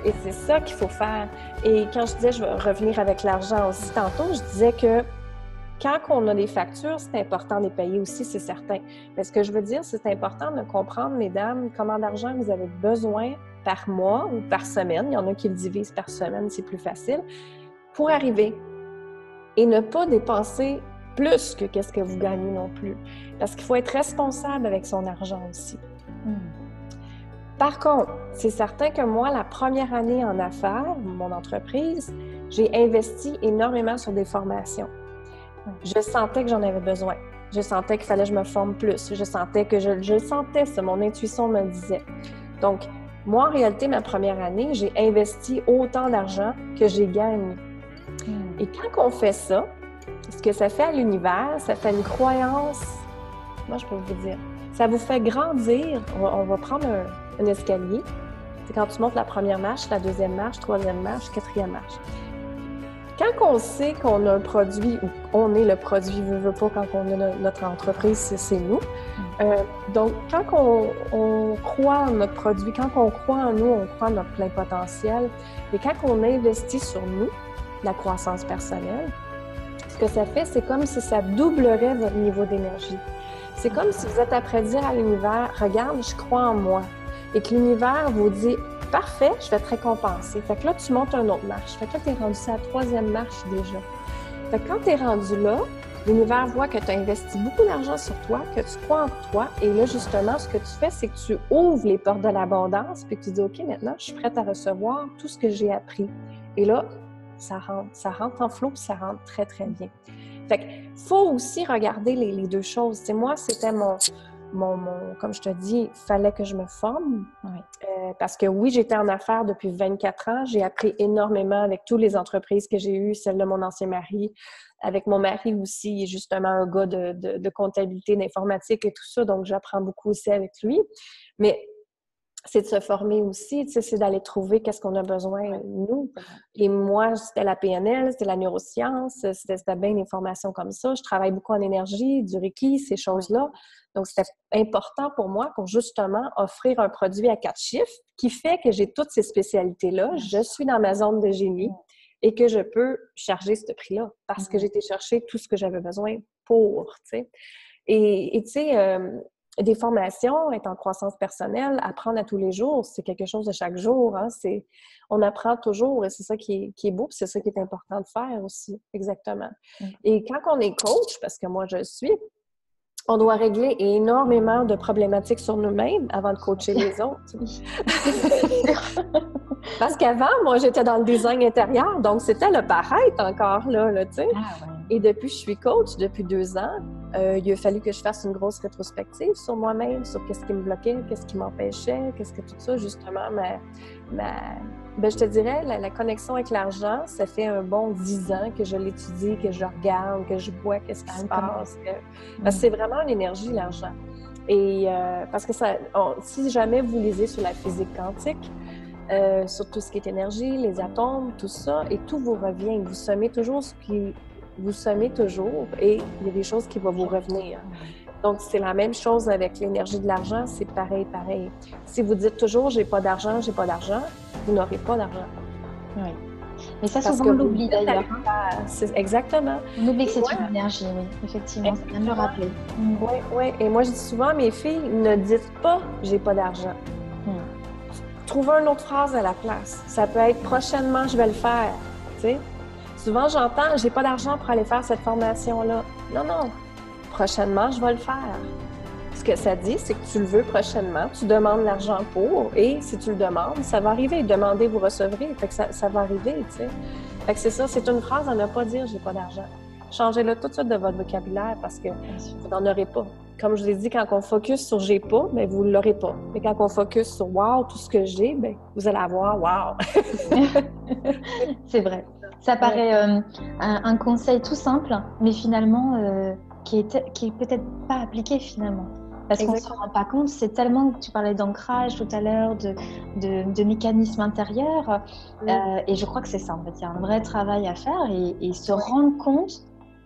Et c'est ça qu'il faut faire. Et quand je disais, je vais revenir avec l'argent aussi tantôt, je disais que quand on a des factures, c'est important de les payer aussi, c'est certain. Mais ce que je veux dire, c'est important de comprendre, mesdames, comment d'argent vous avez besoin par mois ou par semaine. Il y en a qui le divisent par semaine, c'est plus facile, pour arriver. Et ne pas dépenser plus que qu'est-ce que vous gagnez non plus. Parce qu'il faut être responsable avec son argent aussi. Par contre, c'est certain que moi, la première année en affaires, mon entreprise, j'ai investi énormément sur des formations. Je sentais que j'en avais besoin. Je sentais qu'il fallait que je me forme plus. Je sentais que je sentais ça, mon intuition me le disait. Donc, moi, en réalité, ma première année, j'ai investi autant d'argent que j'ai gagné. Et quand on fait ça, ce que ça fait à l'univers, ça fait une croyance, moi je peux vous dire, ça vous fait grandir. On va prendre un escalier. C'est quand tu montes la première marche, la deuxième marche, troisième marche, quatrième marche. Quand on sait qu'on a un produit, ou on est le produit, veut pas, quand on a notre entreprise, c'est nous. Donc, quand on croit en notre produit, quand on croit en nous, on croit en notre plein potentiel. Et quand on investit sur nous, la croissance personnelle, ce que ça fait, c'est comme si ça doublerait votre niveau d'énergie. C'est comme si vous êtes après dire à l'univers, regarde, je crois en moi. Et que l'univers vous dit, parfait, je vais te récompenser. Fait que là, tu montes une autre marche. Fait que là, tu es rendu à la troisième marche déjà. Fait que quand tu es rendu là, l'univers voit que tu as investi beaucoup d'argent sur toi, que tu crois en toi. Et là, justement, ce que tu fais, c'est que tu ouvres les portes de l'abondance puis tu dis, OK, maintenant, je suis prête à recevoir tout ce que j'ai appris. Et là, ça rentre en flot puis ça rentre très, très bien. Fait qu'il faut aussi regarder les deux choses. T'sais, moi, c'était comme je te dis, il fallait que je me forme. Oui. Parce que oui, j'étais en affaires depuis 24 ans. J'ai appris énormément avec toutes les entreprises que j'ai eues, celle de mon ancien mari, avec mon mari aussi, il est justement un gars de comptabilité, d'informatique et tout ça. Donc, j'apprends beaucoup aussi avec lui. Mais c'est de se former aussi, tu sais, c'est d'aller trouver qu'est-ce qu'on a besoin, nous. Et moi, c'était la PNL, c'était la neuroscience, c'était bien des formations comme ça. Je travaille beaucoup en énergie, du Reiki, ces choses-là. Donc, c'était important pour moi pour justement offrir un produit à 4 chiffres qui fait que j'ai toutes ces spécialités-là. Je suis dans ma zone de génie et que je peux charger ce prix-là parce que j'ai été chercher tout ce que j'avais besoin pour, tu sais. Et tu sais, des formations, être en croissance personnelle, apprendre à tous les jours, c'est quelque chose de chaque jour. Hein? On apprend toujours et c'est ça qui est beau, puis c'est ça qui est important de faire aussi, exactement. Et quand on est coach, parce que moi je le suis, on doit régler énormément de problématiques sur nous-mêmes avant de coacher les autres. Parce qu'avant, moi, j'étais dans le design intérieur, donc c'était le paraître encore, là tu sais. Ah, ouais. Et depuis que je suis coach, depuis 2 ans, il a fallu que je fasse une grosse rétrospective sur moi-même, sur qu'est-ce qui me bloquait, qu'est-ce qui m'empêchait, qu'est-ce que tout ça, justement, ben, je te dirais, la connexion avec l'argent, ça fait un bon 10 ans que je l'étudie, que je regarde, que je vois qu'est-ce qui se passe. Parce que c'est vraiment une énergie, l'argent. Et parce que si jamais vous lisez sur la physique quantique, sur tout ce qui est énergie, les atomes, tout ça, et tout vous revient. Vous semez toujours ce qui vous semez toujours et il y a des choses qui vont vous revenir. Donc, c'est la même chose avec l'énergie de l'argent, c'est pareil. Si vous dites toujours « j'ai pas d'argent », vous n'aurez pas d'argent. Oui. Mais ça, souvent, on l'oublie d'ailleurs. Exactement. On oublie que c'est une énergie, oui, effectivement, c'est bien de le rappeler. Oui. Et moi, je dis souvent à mes filles, ne dites pas « j'ai pas d'argent ». Trouvez une autre phrase à la place. Ça peut être « prochainement, je vais le faire », tu sais. Souvent, j'entends « j'ai pas d'argent pour aller faire cette formation-là ». Non. Prochainement, je vais le faire. Ce que ça dit, c'est que tu le veux prochainement, tu demandes l'argent pour, et si tu le demandes, ça va arriver. Demandez, vous recevrez. Fait que ça va arriver, tu sais. Fait que c'est ça, c'est une phrase à ne pas dire « j'ai pas d'argent ». Changez-le tout de suite de votre vocabulaire parce que vous n'en aurez pas. Comme je l'ai dit, quand on focus sur « j'ai pas », bien, vous ne l'aurez pas. Mais quand on focus sur « wow », tout ce que j'ai, bien, vous allez avoir « wow ». C'est vrai. Ça paraît un conseil tout simple, mais finalement, qui est peut-être pas appliqué finalement. Parce qu'on ne se rend pas compte, c'est tellement, tu parlais d'ancrage tout à l'heure, de mécanismes intérieurs, et je crois que c'est ça en fait, il y a un vrai travail à faire et se rendre compte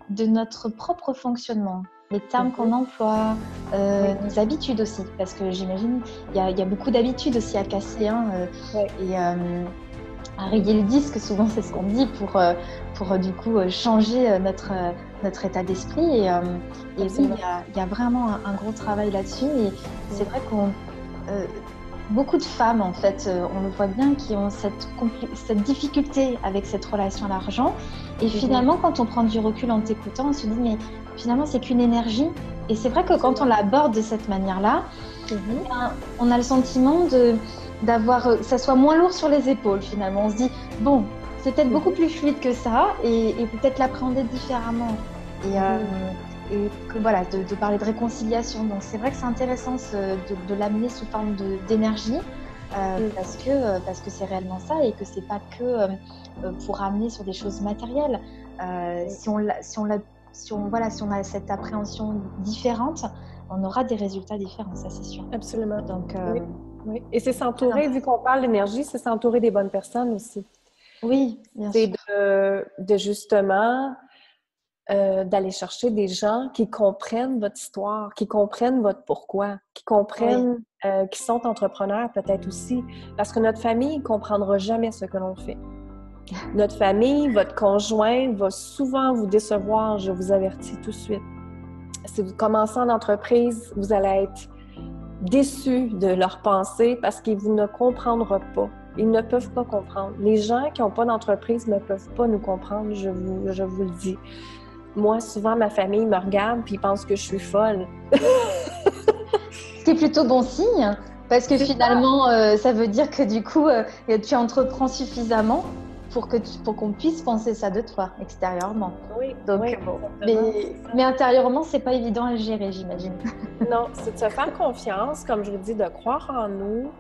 de notre propre fonctionnement, les termes qu'on emploie, nos habitudes aussi, parce que j'imagine, il y a beaucoup d'habitudes aussi à casser, et à rayer le disque, souvent c'est ce qu'on dit pour du coup changer notre état d'esprit et oui, il y a vraiment un gros travail là-dessus et c'est vrai qu'on beaucoup de femmes en fait on le voit bien qui ont cette difficulté avec cette relation à l'argent et finalement quand on prend du recul en t'écoutant on se dit mais finalement c'est qu'une énergie et c'est vrai que quand on l'aborde de cette manière-là on a le sentiment d'avoir ça soit moins lourd sur les épaules finalement. On se dit, bon, c'est peut-être beaucoup plus fluide que ça et peut-être l'appréhender différemment. Et que voilà, de parler de réconciliation. Donc c'est vrai que c'est intéressant de l'amener sous forme d'énergie parce que c'est réellement ça et que c'est pas que pour amener sur des choses matérielles. Si on a cette appréhension différente, on aura des résultats différents, ça c'est sûr. Absolument. Donc, oui. Oui. Et c'est s'entourer, vu qu'on parle d'énergie, c'est s'entourer des bonnes personnes aussi. Oui, bien sûr. C'est de justement d'aller chercher des gens qui comprennent votre histoire, qui comprennent votre pourquoi, qui comprennent, qui sont entrepreneurs peut-être aussi. Parce que notre famille ne comprendra jamais ce que l'on fait. Notre famille, votre conjoint va souvent vous décevoir, je vous avertis tout de suite. Si vous commencez en entreprise, vous allez être déçus de leurs pensées parce qu'ils ne comprendront pas. Ils ne peuvent pas comprendre. Les gens qui n'ont pas d'entreprise ne peuvent pas nous comprendre, je vous le dis. Moi, souvent, ma famille me regarde puis ils pensent que je suis folle. Ce qui est plutôt bon signe, parce que finalement, ça veut dire que du coup, tu entreprends suffisamment pour qu'on puisse penser ça de toi, extérieurement. Oui, donc, oui, bon. Mais intérieurement, c'est pas évident à gérer, j'imagine. Non, c'est de se faire confiance, comme je vous dis, de croire en nous,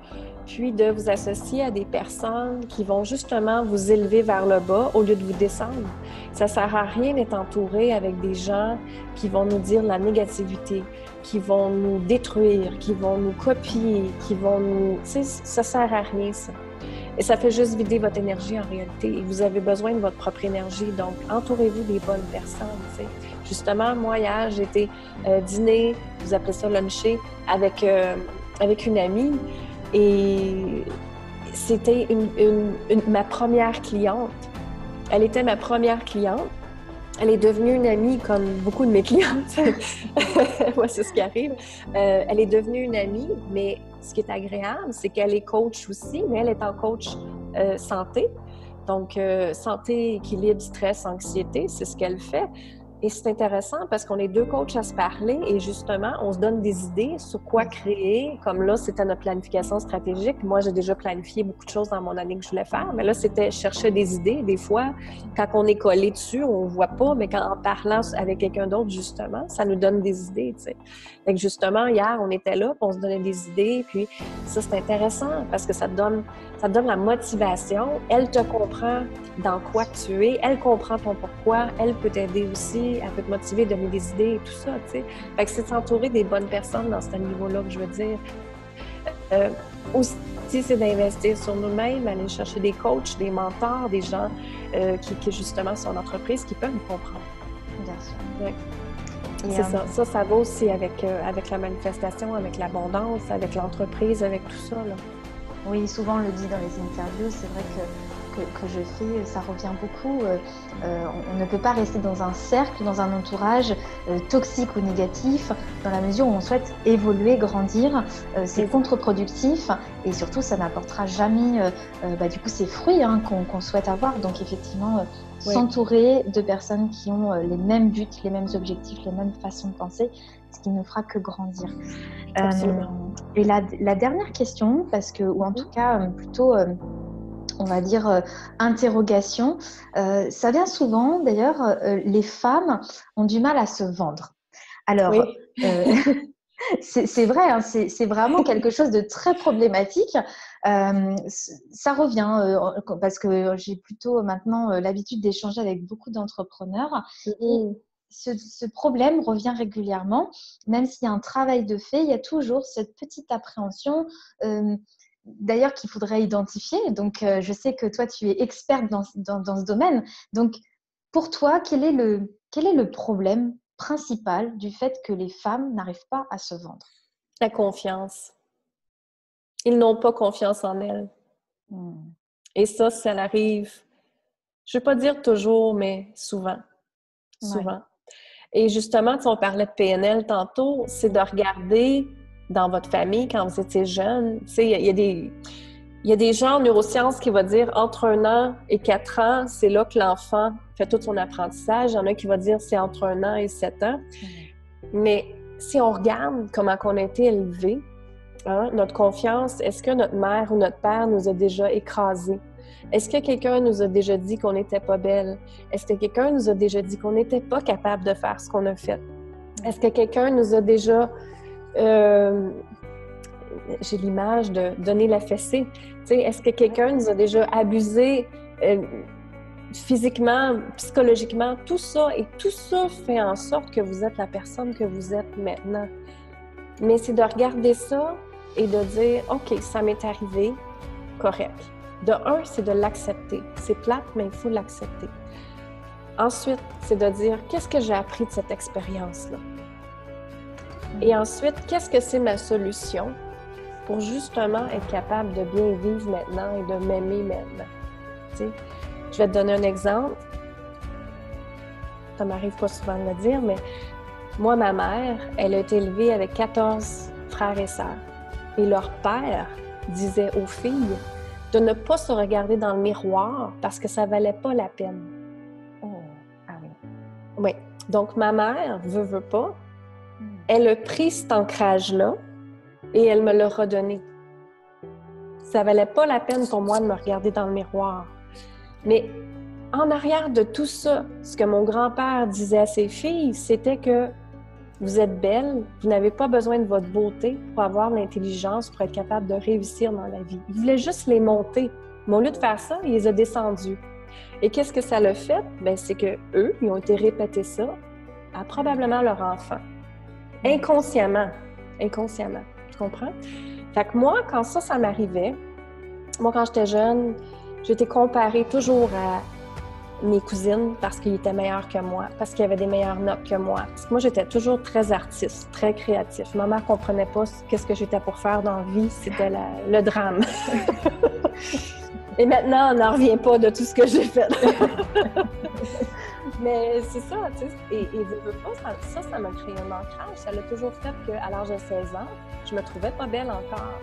puis de vous associer à des personnes qui vont justement vous élever vers le bas au lieu de vous descendre. Ça sert à rien d'être entouré avec des gens qui vont nous dire la négativité, qui vont nous détruire, qui vont nous copier, qui vont nous... Tu sais, ça sert à rien, ça. Et ça fait juste vider votre énergie en réalité. Et vous avez besoin de votre propre énergie. Donc, entourez-vous des bonnes personnes, tu sais. Justement, moi, hier, j'ai été dîner, vous appelez ça luncher, avec une amie. Et c'était ma première cliente. Elle était ma première cliente. Elle est devenue une amie comme beaucoup de mes clientes. Moi, c'est ce qui arrive. Elle est devenue une amie, mais ce qui est agréable, c'est qu'elle est coach aussi, mais elle est en coach santé. Donc, santé, équilibre, stress, anxiété, c'est ce qu'elle fait. Et c'est intéressant parce qu'on est deux coachs à se parler et justement, on se donne des idées sur quoi créer. Comme là, c'était notre planification stratégique. Moi, j'ai déjà planifié beaucoup de choses dans mon année que je voulais faire, mais là, c'était chercher des idées. Des fois, quand on est collé dessus, on voit pas, mais en parlant avec quelqu'un d'autre, justement, ça nous donne des idées, tu sais. Fait que justement, hier, on était là, puis on se donnait des idées, puis ça, c'est intéressant parce que ça te donne la motivation. Elle te comprend dans quoi tu es, elle comprend ton pourquoi, elle peut t'aider aussi, elle peut te motiver, donner des idées et tout ça, tu sais. Fait que c'est s'entourer des bonnes personnes dans ce niveau-là que je veux dire. Aussi, c'est d'investir sur nous-mêmes, aller chercher des coachs, des mentors, des gens qui justement sont en entreprise, qui peuvent nous comprendre. Bien sûr. Ouais. C'est ça. Ça va aussi avec la manifestation, avec l'abondance, avec l'entreprise, avec tout ça, là. Oui, souvent on le dit dans les interviews, c'est vrai que je fais, ça revient beaucoup. On ne peut pas rester dans un cercle, dans un entourage toxique ou négatif, dans la mesure où on souhaite évoluer, grandir. C'est contre-productif et surtout ça n'apportera jamais du coup ces fruits qu'on souhaite avoir. Donc effectivement, s'entourer de personnes qui ont les mêmes buts, les mêmes objectifs, les mêmes façons de penser, ce qui ne fera que grandir. Et la dernière question, ou en tout cas plutôt... on va dire interrogation. Ça vient souvent, d'ailleurs, les femmes ont du mal à se vendre. Alors, c'est vrai, hein, c'est vraiment quelque chose de très problématique. Ça revient parce que j'ai plutôt maintenant l'habitude d'échanger avec beaucoup d'entrepreneurs. Et ce problème revient régulièrement. Même s'il y a un travail de fait, il y a toujours cette petite appréhension d'ailleurs qu'il faudrait identifier. Donc, je sais que toi, tu es experte dans ce domaine. Donc, pour toi, quel est le problème principal du fait que les femmes n'arrivent pas à se vendre? La confiance. Ils n'ont pas confiance en elles. Et ça arrive, je ne vais pas dire toujours, mais souvent. Souvent. Ouais. Et justement, on parlait de PNL tantôt, c'est de regarder dans votre famille, quand vous étiez jeune, tu sais, il y a des gens en neurosciences qui vont dire entre 1 an et 4 ans, c'est là que l'enfant fait tout son apprentissage. Il y en a qui vont dire c'est entre 1 an et 7 ans. Mais si on regarde comment on a été élevés, notre confiance, est-ce que notre mère ou notre père nous a déjà écrasés? Est-ce que quelqu'un nous a déjà dit qu'on n'était pas belle? Est-ce que quelqu'un nous a déjà dit qu'on n'était pas capable de faire ce qu'on a fait? Est-ce que quelqu'un nous a déjà... j'ai l'image de donner la fessée. Tu sais, est-ce que quelqu'un nous a déjà abusé physiquement, psychologiquement, tout ça, et tout ça fait en sorte que vous êtes la personne que vous êtes maintenant. Mais c'est de regarder ça et de dire, OK, ça m'est arrivé, correct. De un, c'est de l'accepter. C'est plate, mais il faut l'accepter. Ensuite, c'est de dire, qu'est-ce que j'ai appris de cette expérience-là? Et ensuite, qu'est-ce que c'est ma solution pour justement être capable de bien vivre maintenant et de m'aimer maintenant? Tu sais, je vais te donner un exemple. Ça m'arrive pas souvent de le dire, mais moi, ma mère, elle a été élevée avec 14 frères et sœurs. Et leur père disait aux filles de ne pas se regarder dans le miroir parce que ça valait pas la peine. Oh, ah oui. Oui. Donc, ma mère, veut pas, elle a pris cet ancrage-là et elle me l'a redonné. Ça valait pas la peine pour moi de me regarder dans le miroir. Mais en arrière de tout ça, ce que mon grand-père disait à ses filles, c'était que vous êtes belles, vous n'avez pas besoin de votre beauté pour avoir l'intelligence, pour être capable de réussir dans la vie. Il voulait juste les monter. Mais au lieu de faire ça, il les a descendues. Et qu'est-ce que ça l'a fait? Bien, c'est qu'eux, ils ont été répéter ça à probablement leur enfant. Inconsciemment. Inconsciemment. Tu comprends? Fait que moi, quand ça m'arrivait, moi, quand j'étais jeune, j'étais comparée toujours à mes cousines parce qu'ils étaient meilleurs que moi, parce qu'ils avaient des meilleures notes que moi. Parce que moi, j'étais toujours très artiste, très créatif. Ma mère ne comprenait pas qu'est-ce que j'étais pour faire dans la vie, c'était le drame. Et maintenant, on n'en revient pas de tout ce que j'ai fait. Mais c'est ça, tu sais. Et veux pas, ça m'a créé un ancrage. Ça l'a toujours fait qu'à l'âge de 16 ans, je me trouvais pas belle encore.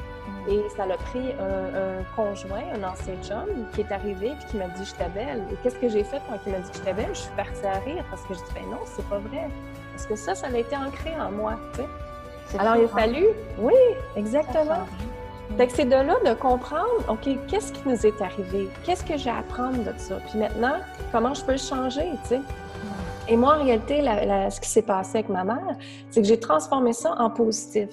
Et ça l'a pris un conjoint, un ancien chum, qui est arrivé et qui m'a dit « j'étais belle ». Et qu'est-ce que j'ai fait quand il m'a dit que j'étais belle? Je suis partie à rire parce que je dis « ben non, c'est pas vrai ». Parce que ça a été ancré en moi, tu sais. Alors, il a fallu... Oui, exactement. Fait que c'est de là de comprendre, OK, qu'est-ce qui nous est arrivé? Qu'est-ce que j'ai à apprendre de ça? Puis maintenant, comment je peux le changer, tu sais? Et moi, en réalité, ce qui s'est passé avec ma mère, c'est que j'ai transformé ça en positif.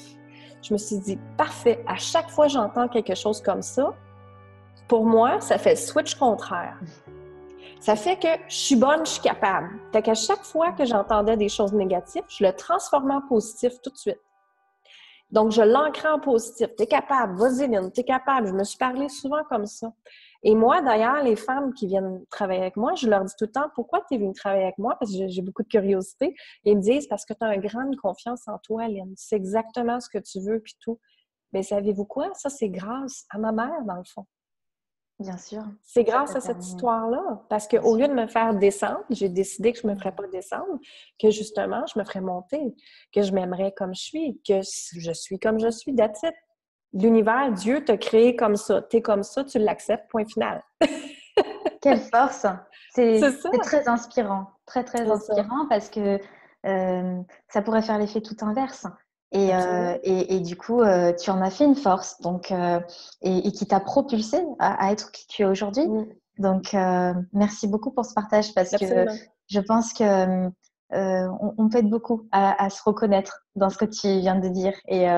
Je me suis dit, parfait, à chaque fois que j'entends quelque chose comme ça, pour moi, ça fait le switch contraire. Ça fait que je suis bonne, je suis capable. Fait qu'à chaque fois que j'entendais des choses négatives, je le transformais en positif tout de suite. Donc, je l'ancrais en positif. T'es capable, vas-y, Lynn, t'es capable. Je me suis parlé souvent comme ça. Et moi, d'ailleurs, les femmes qui viennent travailler avec moi, je leur dis tout le temps, pourquoi tu es venue travailler avec moi? Parce que j'ai beaucoup de curiosité. Et ils me disent, parce que tu as une grande confiance en toi, Lynn. C'est exactement ce que tu veux, puis tout. Mais savez-vous quoi? Ça, c'est grâce à ma mère, dans le fond. Bien sûr. C'est grâce à cette histoire-là. Parce qu'au lieu de me faire descendre, j'ai décidé que je ne me ferais pas descendre, que justement, je me ferais monter, que je m'aimerais comme je suis, que je suis comme je suis, that's it. L'univers, Dieu t'a créé comme ça. T'es comme ça, tu l'acceptes, point final. Quelle force! C'est ça. très inspirant, très, très inspirant parce que ça pourrait faire l'effet tout inverse. Et du coup, tu en as fait une force donc, et qui t'a propulsé à être qui tu es aujourd'hui. Donc, merci beaucoup pour ce partage parce que je pense que on peut être beaucoup à se reconnaître dans ce que tu viens de dire. Et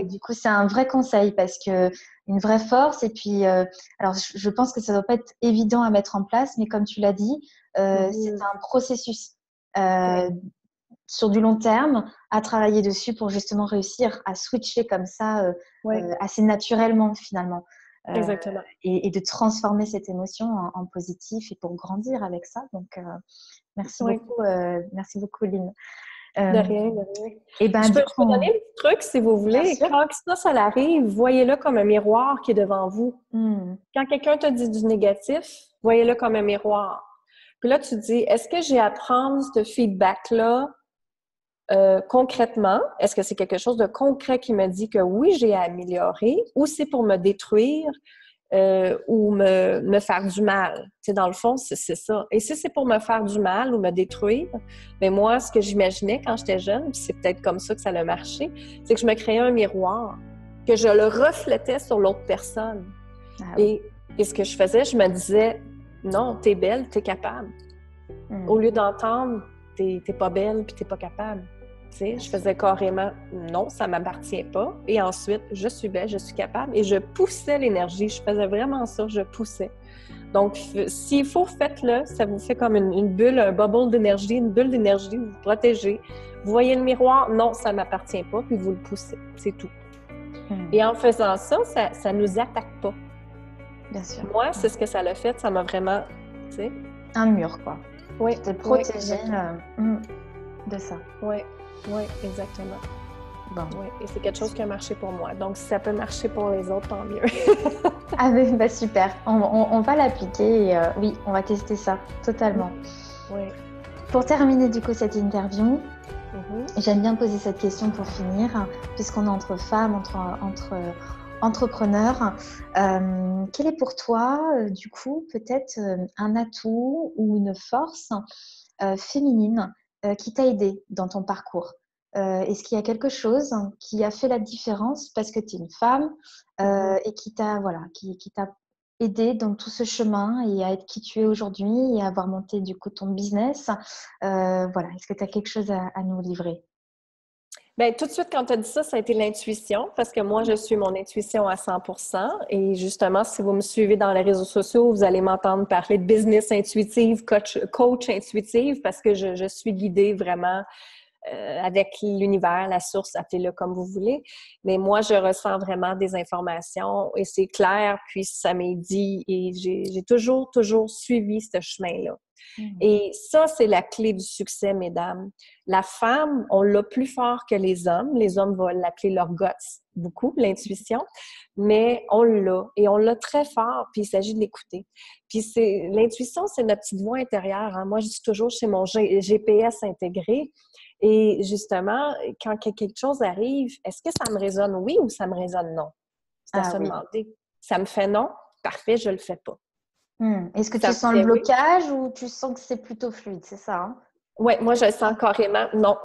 du coup, c'est un vrai conseil parce que une vraie force. Et puis, alors, je pense que ça ne doit pas être évident à mettre en place, mais comme tu l'as dit, c'est un processus sur du long terme à travailler dessus pour justement réussir à switcher comme ça assez naturellement finalement. Exactement. Et de transformer cette émotion en positif et pour grandir avec ça. Donc, merci beaucoup, Lynn. De rien, de rien. Et ben, je peux donner un petit truc si vous voulez. Quand ça arrive, voyez-le comme un miroir qui est devant vous. Quand quelqu'un te dit du négatif, voyez-le comme un miroir. Puis là, tu dis, est-ce que j'ai à prendre ce feedback-là concrètement? Est-ce que c'est quelque chose de concret qui me dit que oui, j'ai à améliorer ou c'est pour me détruire ou me faire du mal? Tu sais, dans le fond, c'est ça. Et si c'est pour me faire du mal ou me détruire, bien moi, ce que j'imaginais quand j'étais jeune, puis c'est peut-être comme ça que ça a marché, c'est que je me créais un miroir, que je le reflétais sur l'autre personne. Et ce que je faisais, je me disais, non, t'es belle, t'es capable. Au lieu d'entendre, t'es pas belle puis t'es pas capable. Tu sais, je faisais carrément non, ça ne m'appartient pas. Et ensuite, je suis belle, je suis capable. Et je poussais l'énergie. Je faisais vraiment ça, je poussais. Donc, s'il faut, faites-le. Ça vous fait comme une bulle, un bubble d'énergie, une bulle d'énergie, vous vous protégez. Vous voyez le miroir, non, ça ne m'appartient pas, puis vous le poussez. C'est tout. Et en faisant ça, ça ne nous attaque pas. Bien sûr. Moi, c'est ce que ça l'a fait. Ça m'a vraiment, tu sais... Un mur, quoi. Oui. Tu t'es protégée de ça. Oui, exactement. Bon. Oui, et c'est quelque chose qui a marché pour moi. Donc, si ça peut marcher pour les autres, tant mieux. Ah oui, bah super. On va l'appliquer et oui, on va tester ça totalement. Oui. Pour terminer du coup cette interview, j'aime bien poser cette question pour finir, puisqu'on est entre femmes, entre entrepreneurs. Quel est pour toi, du coup, peut-être un atout ou une force féminine qui t'a aidé dans ton parcours? Est-ce qu'il y a quelque chose qui a fait la différence parce que tu es une femme et qui t'a aidé dans tout ce chemin et à être qui tu es aujourd'hui et à avoir monté du coup ton business? Est-ce que tu as quelque chose à nous livrer? Bien, tout de suite, quand tu as dit ça, ça a été l'intuition, parce que moi, je suis mon intuition à 100%. Et justement, si vous me suivez dans les réseaux sociaux, vous allez m'entendre parler de business intuitive, coach intuitive, parce que je suis guidée vraiment avec l'univers, la source, appelez-le comme vous voulez. Mais moi, je ressens vraiment des informations et c'est clair, puis ça m'est dit et j'ai toujours suivi ce chemin-là. Et ça, c'est la clé du succès, mesdames. La femme, on l'a plus fort que les hommes. Les hommes vont l'appeler leur guts, beaucoup, l'intuition. Mais on l'a. Et on l'a très fort, puis il s'agit de l'écouter. Puis l'intuition, c'est notre petite voix intérieure. Hein. Moi, je dis toujours, c'est mon GPS intégré. Et justement, quand quelque chose arrive, est-ce que ça me résonne oui ou ça me résonne non? C'est à se demander. Ça me fait non? Parfait, je le fais pas. Est-ce que tu sens le blocage ou tu sens que c'est plutôt fluide, c'est ça? Hein? Oui, moi, je sens carrément. Non,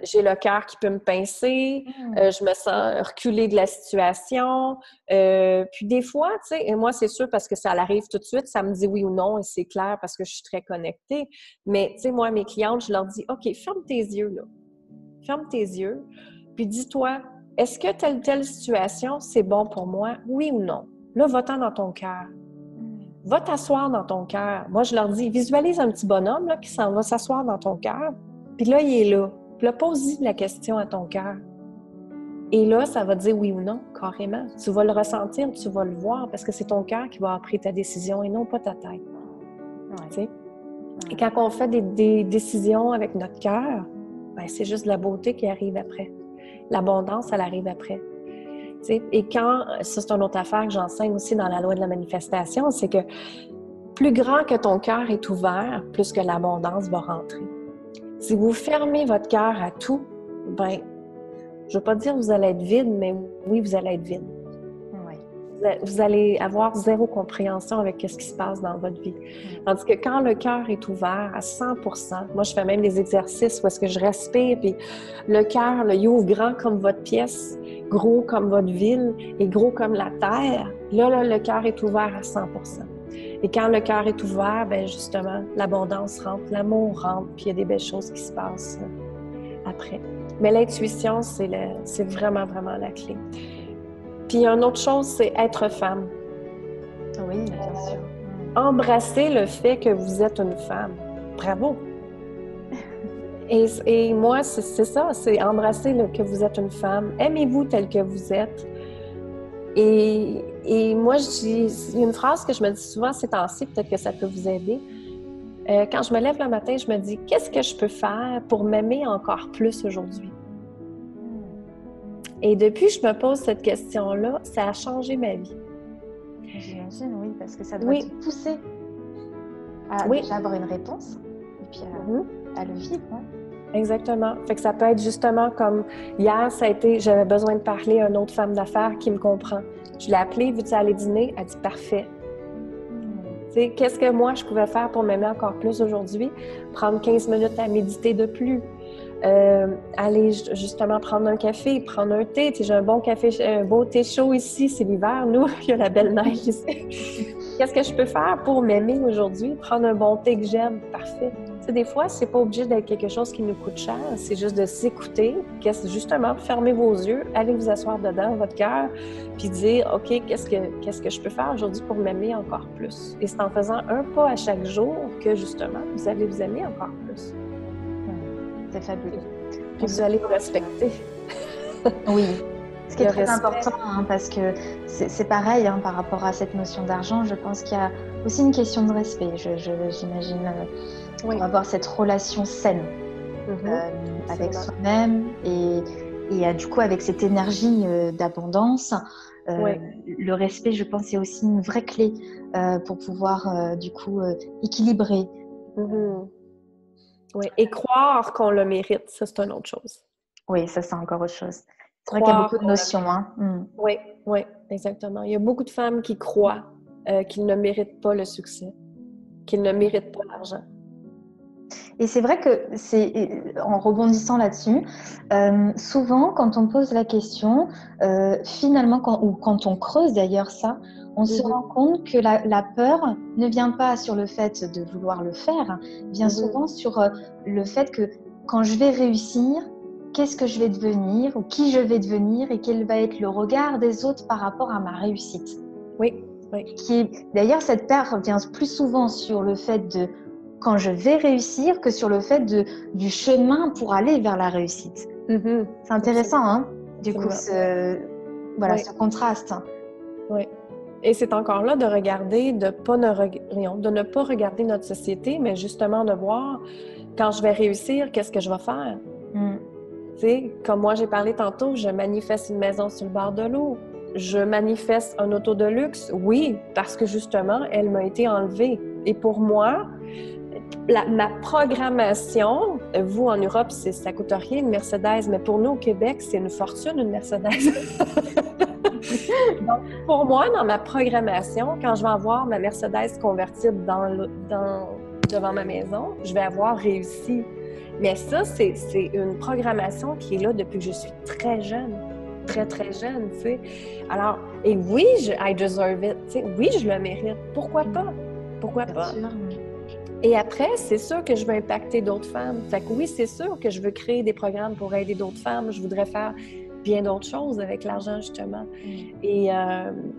j'ai le cœur qui peut me pincer. Je me sens reculée de la situation. Puis des fois, tu sais, et moi, c'est sûr parce que ça arrive tout de suite, ça me dit oui ou non et c'est clair parce que je suis très connectée. Mais, tu sais, moi, mes clientes, je leur dis, OK, ferme tes yeux, là. Ferme tes yeux. Puis dis-toi, est-ce que telle situation, c'est bon pour moi? Oui ou non? Là, va-t'en dans ton cœur. Va t'asseoir dans ton cœur. Moi, je leur dis, visualise un petit bonhomme là, qui s'en va s'asseoir dans ton cœur. Puis là, il est là. Puis là, pose-y la question à ton cœur. Et là, ça va te dire oui ou non, carrément. Tu vas le ressentir, tu vas le voir, parce que c'est ton cœur qui va avoir pris ta décision et non pas ta tête. Ouais. Et quand on fait des décisions avec notre cœur, ben, c'est juste la beauté qui arrive après. L'abondance, elle arrive après. Et quand, ça c'est une autre affaire que j'enseigne aussi dans la loi de la manifestation, c'est que plus grand que ton cœur est ouvert, plus que l'abondance va rentrer. Si vous fermez votre cœur à tout, ben, je ne veux pas dire que vous allez être vide, mais oui, vous allez être vide. Oui. Vous allez avoir zéro compréhension avec ce qui se passe dans votre vie. Tandis que quand le cœur est ouvert à 100%, moi je fais même des exercices où est-ce que je respire, puis le cœur, il ouvre grand comme votre pièce, gros comme votre ville et gros comme la terre. Là, le cœur est ouvert à 100%. Et quand le cœur est ouvert, bien justement, l'abondance rentre, l'amour rentre, puis il y a des belles choses qui se passent après. Mais l'intuition, c'est vraiment, vraiment la clé. Puis une autre chose, c'est être femme. Oui, bien sûr. Embrasser le fait que vous êtes une femme. Bravo! Et moi, c'est ça, c'est embrasser que vous êtes une femme. Aimez-vous telle que vous êtes. Et moi, j'ai une phrase que je me dis souvent ces temps-ci, peut-être que ça peut vous aider. Quand je me lève le matin, je me dis, qu'est-ce que je peux faire pour m'aimer encore plus aujourd'hui? Et depuis que je me pose cette question-là, ça a changé ma vie. J'imagine, oui, parce que ça doit te pousser à déjà avoir une réponse et puis à le vivre. Hein? Exactement. Fait que ça peut être justement comme hier, ça a été, j'avais besoin de parler à une autre femme d'affaires qui me comprend. Je l'ai appelée, veux-tu aller dîner? Elle dit parfait. Tu sais, qu'est-ce que moi je pouvais faire pour m'aimer encore plus aujourd'hui? Prendre 15 minutes à méditer de plus. Aller justement prendre un café, prendre un thé. Tu sais, j'ai un bon café, un beau thé chaud ici, c'est l'hiver, nous, il y a la belle neige ici. Qu'est-ce que je peux faire pour m'aimer aujourd'hui? Prendre un bon thé que j'aime, parfait. sais, des fois, c'est pas obligé d'être quelque chose qui nous coûte cher, c'est juste de s'écouter, justement, fermez vos yeux, allez vous asseoir dedans, votre cœur, puis dire, OK, qu'est-ce que je peux faire aujourd'hui pour m'aimer encore plus? Et c'est en faisant un pas à chaque jour que, justement, vous allez vous aimer encore plus. C'est fabuleux. Puis vous allez vous respecter. Oui, ce qui est Le très respect. important, hein, parce que c'est pareil hein, par rapport à cette notion d'argent. Je pense qu'il y a aussi une question de respect. J'imagine Oui. pour avoir cette relation saine avec Absolument. soi-même et du coup avec cette énergie d'abondance. Oui. Le respect, je pense, est aussi une vraie clé pour pouvoir du coup équilibrer. Oui. Et croire qu'on le mérite, ça, c'est une autre chose. Oui, ça c'est encore autre chose. C'est vrai qu'il y a Croire beaucoup de qu'on le notions. mérite. Hein. Oui, oui, exactement. Il y a beaucoup de femmes qui croient qu'ils ne méritent pas le succès, qu'ils ne méritent pas l'argent. Et c'est vrai que en rebondissant là-dessus, souvent quand on pose la question, finalement, ou quand on creuse d'ailleurs ça, on se rend compte que la peur ne vient pas sur le fait de vouloir le faire, vient souvent sur le fait que quand je vais réussir, qu'est-ce que je vais devenir ou qui je vais devenir et quel va être le regard des autres par rapport à ma réussite. Oui, oui. D'ailleurs, cette peur vient plus souvent sur le fait de quand je vais réussir que sur le fait du chemin pour aller vers la réussite. C'est intéressant, hein, du coup, ce contraste. Oui. Et c'est encore là de regarder, de ne pas regarder notre société, mais justement de voir quand je vais réussir, qu'est-ce que je vais faire. Tu sais, comme moi j'ai parlé tantôt, je manifeste une maison sur le bord de l'eau. Je manifeste un auto de luxe, oui, parce que justement, elle m'a été enlevée. Et pour moi, ma programmation, vous en Europe, ça coûte rien une Mercedes, mais pour nous au Québec, c'est une fortune une Mercedes. Donc, pour moi, dans ma programmation, quand je vais avoir ma Mercedes convertible devant ma maison, je vais avoir réussi. Mais ça, c'est une programmation qui est là depuis que je suis très jeune. Très, très jeune, tu sais. Alors, et oui, I deserve it. Tu sais, oui, je le mérite. Pourquoi pas? Pourquoi pas? Bien sûr. Et après, c'est sûr que je veux impacter d'autres femmes. Fait que oui, c'est sûr que je veux créer des programmes pour aider d'autres femmes. Je voudrais faire bien d'autres choses avec l'argent, justement. Et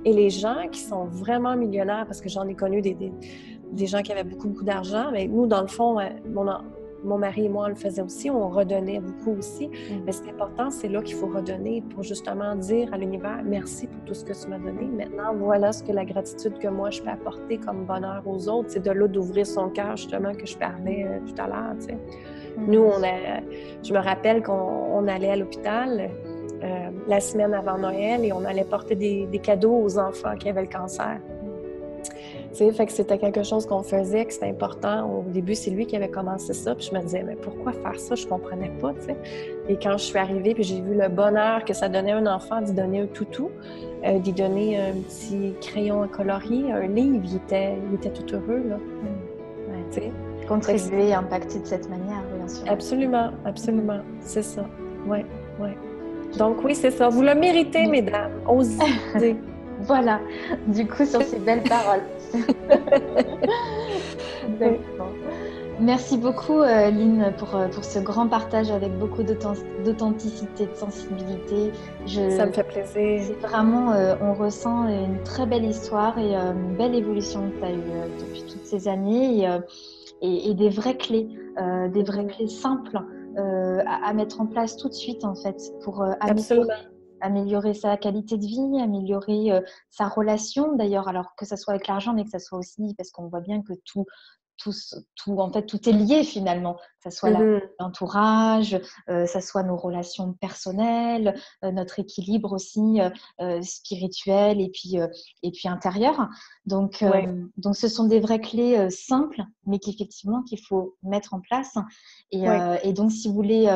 les gens qui sont vraiment millionnaires, parce que j'en ai connu des gens qui avaient beaucoup, beaucoup d'argent, mais nous, dans le fond, mon mari et moi, on le faisait aussi, on redonnait beaucoup aussi. Mais c'est important, c'est là qu'il faut redonner pour justement dire à l'univers, merci pour tout ce que tu m'as donné. Maintenant, voilà ce que la gratitude que moi, je peux apporter comme bonheur aux autres. C'est de là d'ouvrir son cœur, justement, que je parlais tout à l'heure, tu sais. Nous, je me rappelle qu'on allait à l'hôpital la semaine avant Noël et on allait porter des cadeaux aux enfants qui avaient le cancer. Fait que c'était quelque chose qu'on faisait, que c'était important. Au début, c'est lui qui avait commencé ça. Puis je me disais, mais pourquoi faire ça? Je comprenais pas, tu sais. Et quand je suis arrivée, puis j'ai vu le bonheur que ça donnait à un enfant d'y donner un toutou, d'y donner un petit crayon à colorier, un livre, il était tout heureux, là. Tu sais. Contribuer, impacter de cette manière, bien sûr. Absolument, absolument. C'est ça. Oui, oui. Donc oui, c'est ça. Vous le méritez, mesdames. Osez. Voilà. Du coup, sur ces belles paroles. Exactement. Merci beaucoup, Lynn, pour ce grand partage avec beaucoup d'authenticité, de sensibilité. Ça me fait plaisir. C'est vraiment, on ressent une très belle histoire et une belle évolution que tu as eue depuis toutes ces années et des vraies clés simples à mettre en place tout de suite, en fait, pour améliorer sa qualité de vie, améliorer sa relation d'ailleurs, alors que ça soit avec l'argent, mais que ça soit aussi, parce qu'on voit bien que en fait, tout est lié finalement, que ça soit l'entourage, ça soit nos relations personnelles, notre équilibre aussi spirituel et puis intérieur. Donc, ce sont des vraies clés simples, mais qu'effectivement qu'il faut mettre en place. Et donc, si vous voulez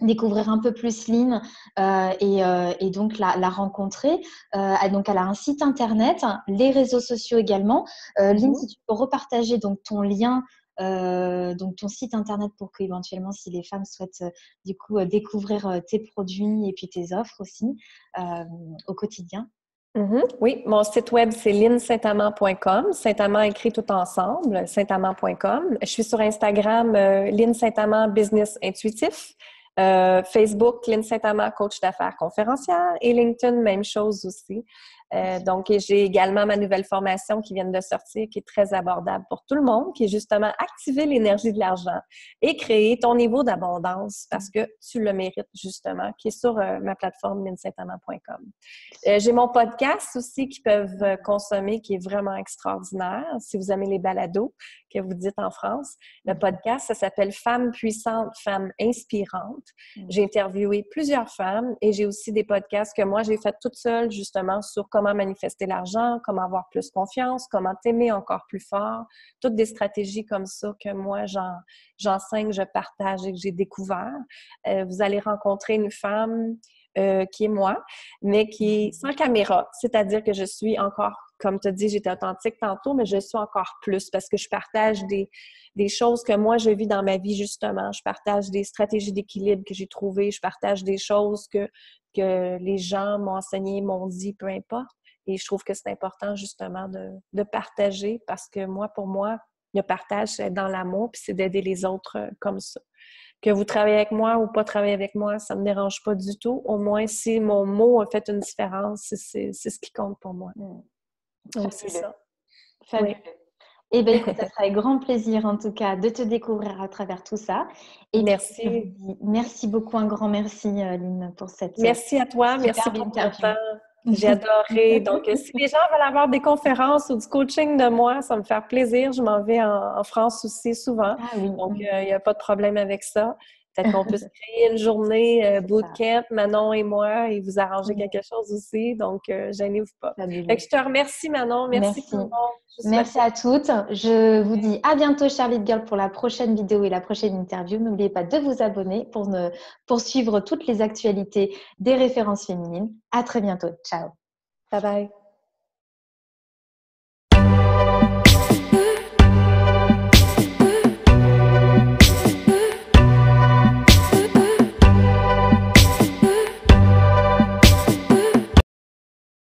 découvrir un peu plus Lynn et donc la rencontrer. Donc, elle a un site internet, les réseaux sociaux également. Lynn, si tu peux repartager donc ton lien, donc ton site internet pour qu'éventuellement, si les femmes souhaitent du coup découvrir tes produits et puis tes offres aussi au quotidien. Oui, mon site web, c'est linsaintamant.com. Saint-Amand écrit tout ensemble, saintamant.com. Je suis sur Instagram, Lynne Saint-Amand Business Intuitif. Facebook, Lynne Saint-Amand, coach d'affaires conférencière. Et LinkedIn, même chose aussi. Donc, j'ai également ma nouvelle formation qui vient de sortir, qui est très abordable pour tout le monde, qui est justement activer l'énergie de l'argent et créer ton niveau d'abondance parce que tu le mérites justement, qui est sur ma plateforme linsaintamant.com. J'ai mon podcast aussi qu'ils peuvent consommer, qui est vraiment extraordinaire. Si vous aimez les balados, que vous dites en France, le podcast, ça s'appelle Femmes puissantes, femmes inspirantes. J'ai interviewé plusieurs femmes et j'ai aussi des podcasts que moi, j'ai fait toute seule, justement, sur comment manifester l'argent, comment avoir plus confiance, comment t'aimer encore plus fort. Toutes des stratégies comme ça que moi, j'enseigne, je partage et que j'ai découvert. Vous allez rencontrer une femme qui est moi, mais qui est sans caméra. C'est-à-dire que je suis encore, comme tu as dit, j'étais authentique tantôt, mais je suis encore plus parce que je partage des choses que moi, je vis dans ma vie, justement. Je partage des stratégies d'équilibre que j'ai trouvées. Je partage des choses que les gens m'ont enseigné, m'ont dit, peu importe. Et je trouve que c'est important, justement, de partager parce que moi, pour moi, le partage, c'est être dans l'amour puis c'est d'aider les autres comme ça. Que vous travaillez avec moi ou pas travailler avec moi, ça ne me dérange pas du tout. Au moins, si mon mot a fait une différence, c'est ce qui compte pour moi. Donc, c'est ça. Fabuleux. Oui. Eh bien, écoute, ça sera avec grand plaisir, en tout cas, de te découvrir à travers tout ça. Et merci. Puis, merci beaucoup, un grand merci, Lynne, pour cette merci à toi, merci pour ton temps. J'ai adoré. Donc, si les gens veulent avoir des conférences ou du coaching de moi, ça va me faire plaisir. Je m'en vais en France aussi souvent. Ah, oui. Donc, il n'y a pas de problème avec ça. Peut-être qu'on peut se créer une journée bootcamp, Manon et moi, et vous arranger quelque chose aussi. Donc, gênez-vous pas. Fait que je te remercie, Manon. Merci. Tout le monde. Merci à toutes. Je vous dis à bientôt, Charlie Girl, pour la prochaine vidéo et la prochaine interview. N'oubliez pas de vous abonner pour suivre toutes les actualités des références féminines. À très bientôt. Ciao. Bye bye.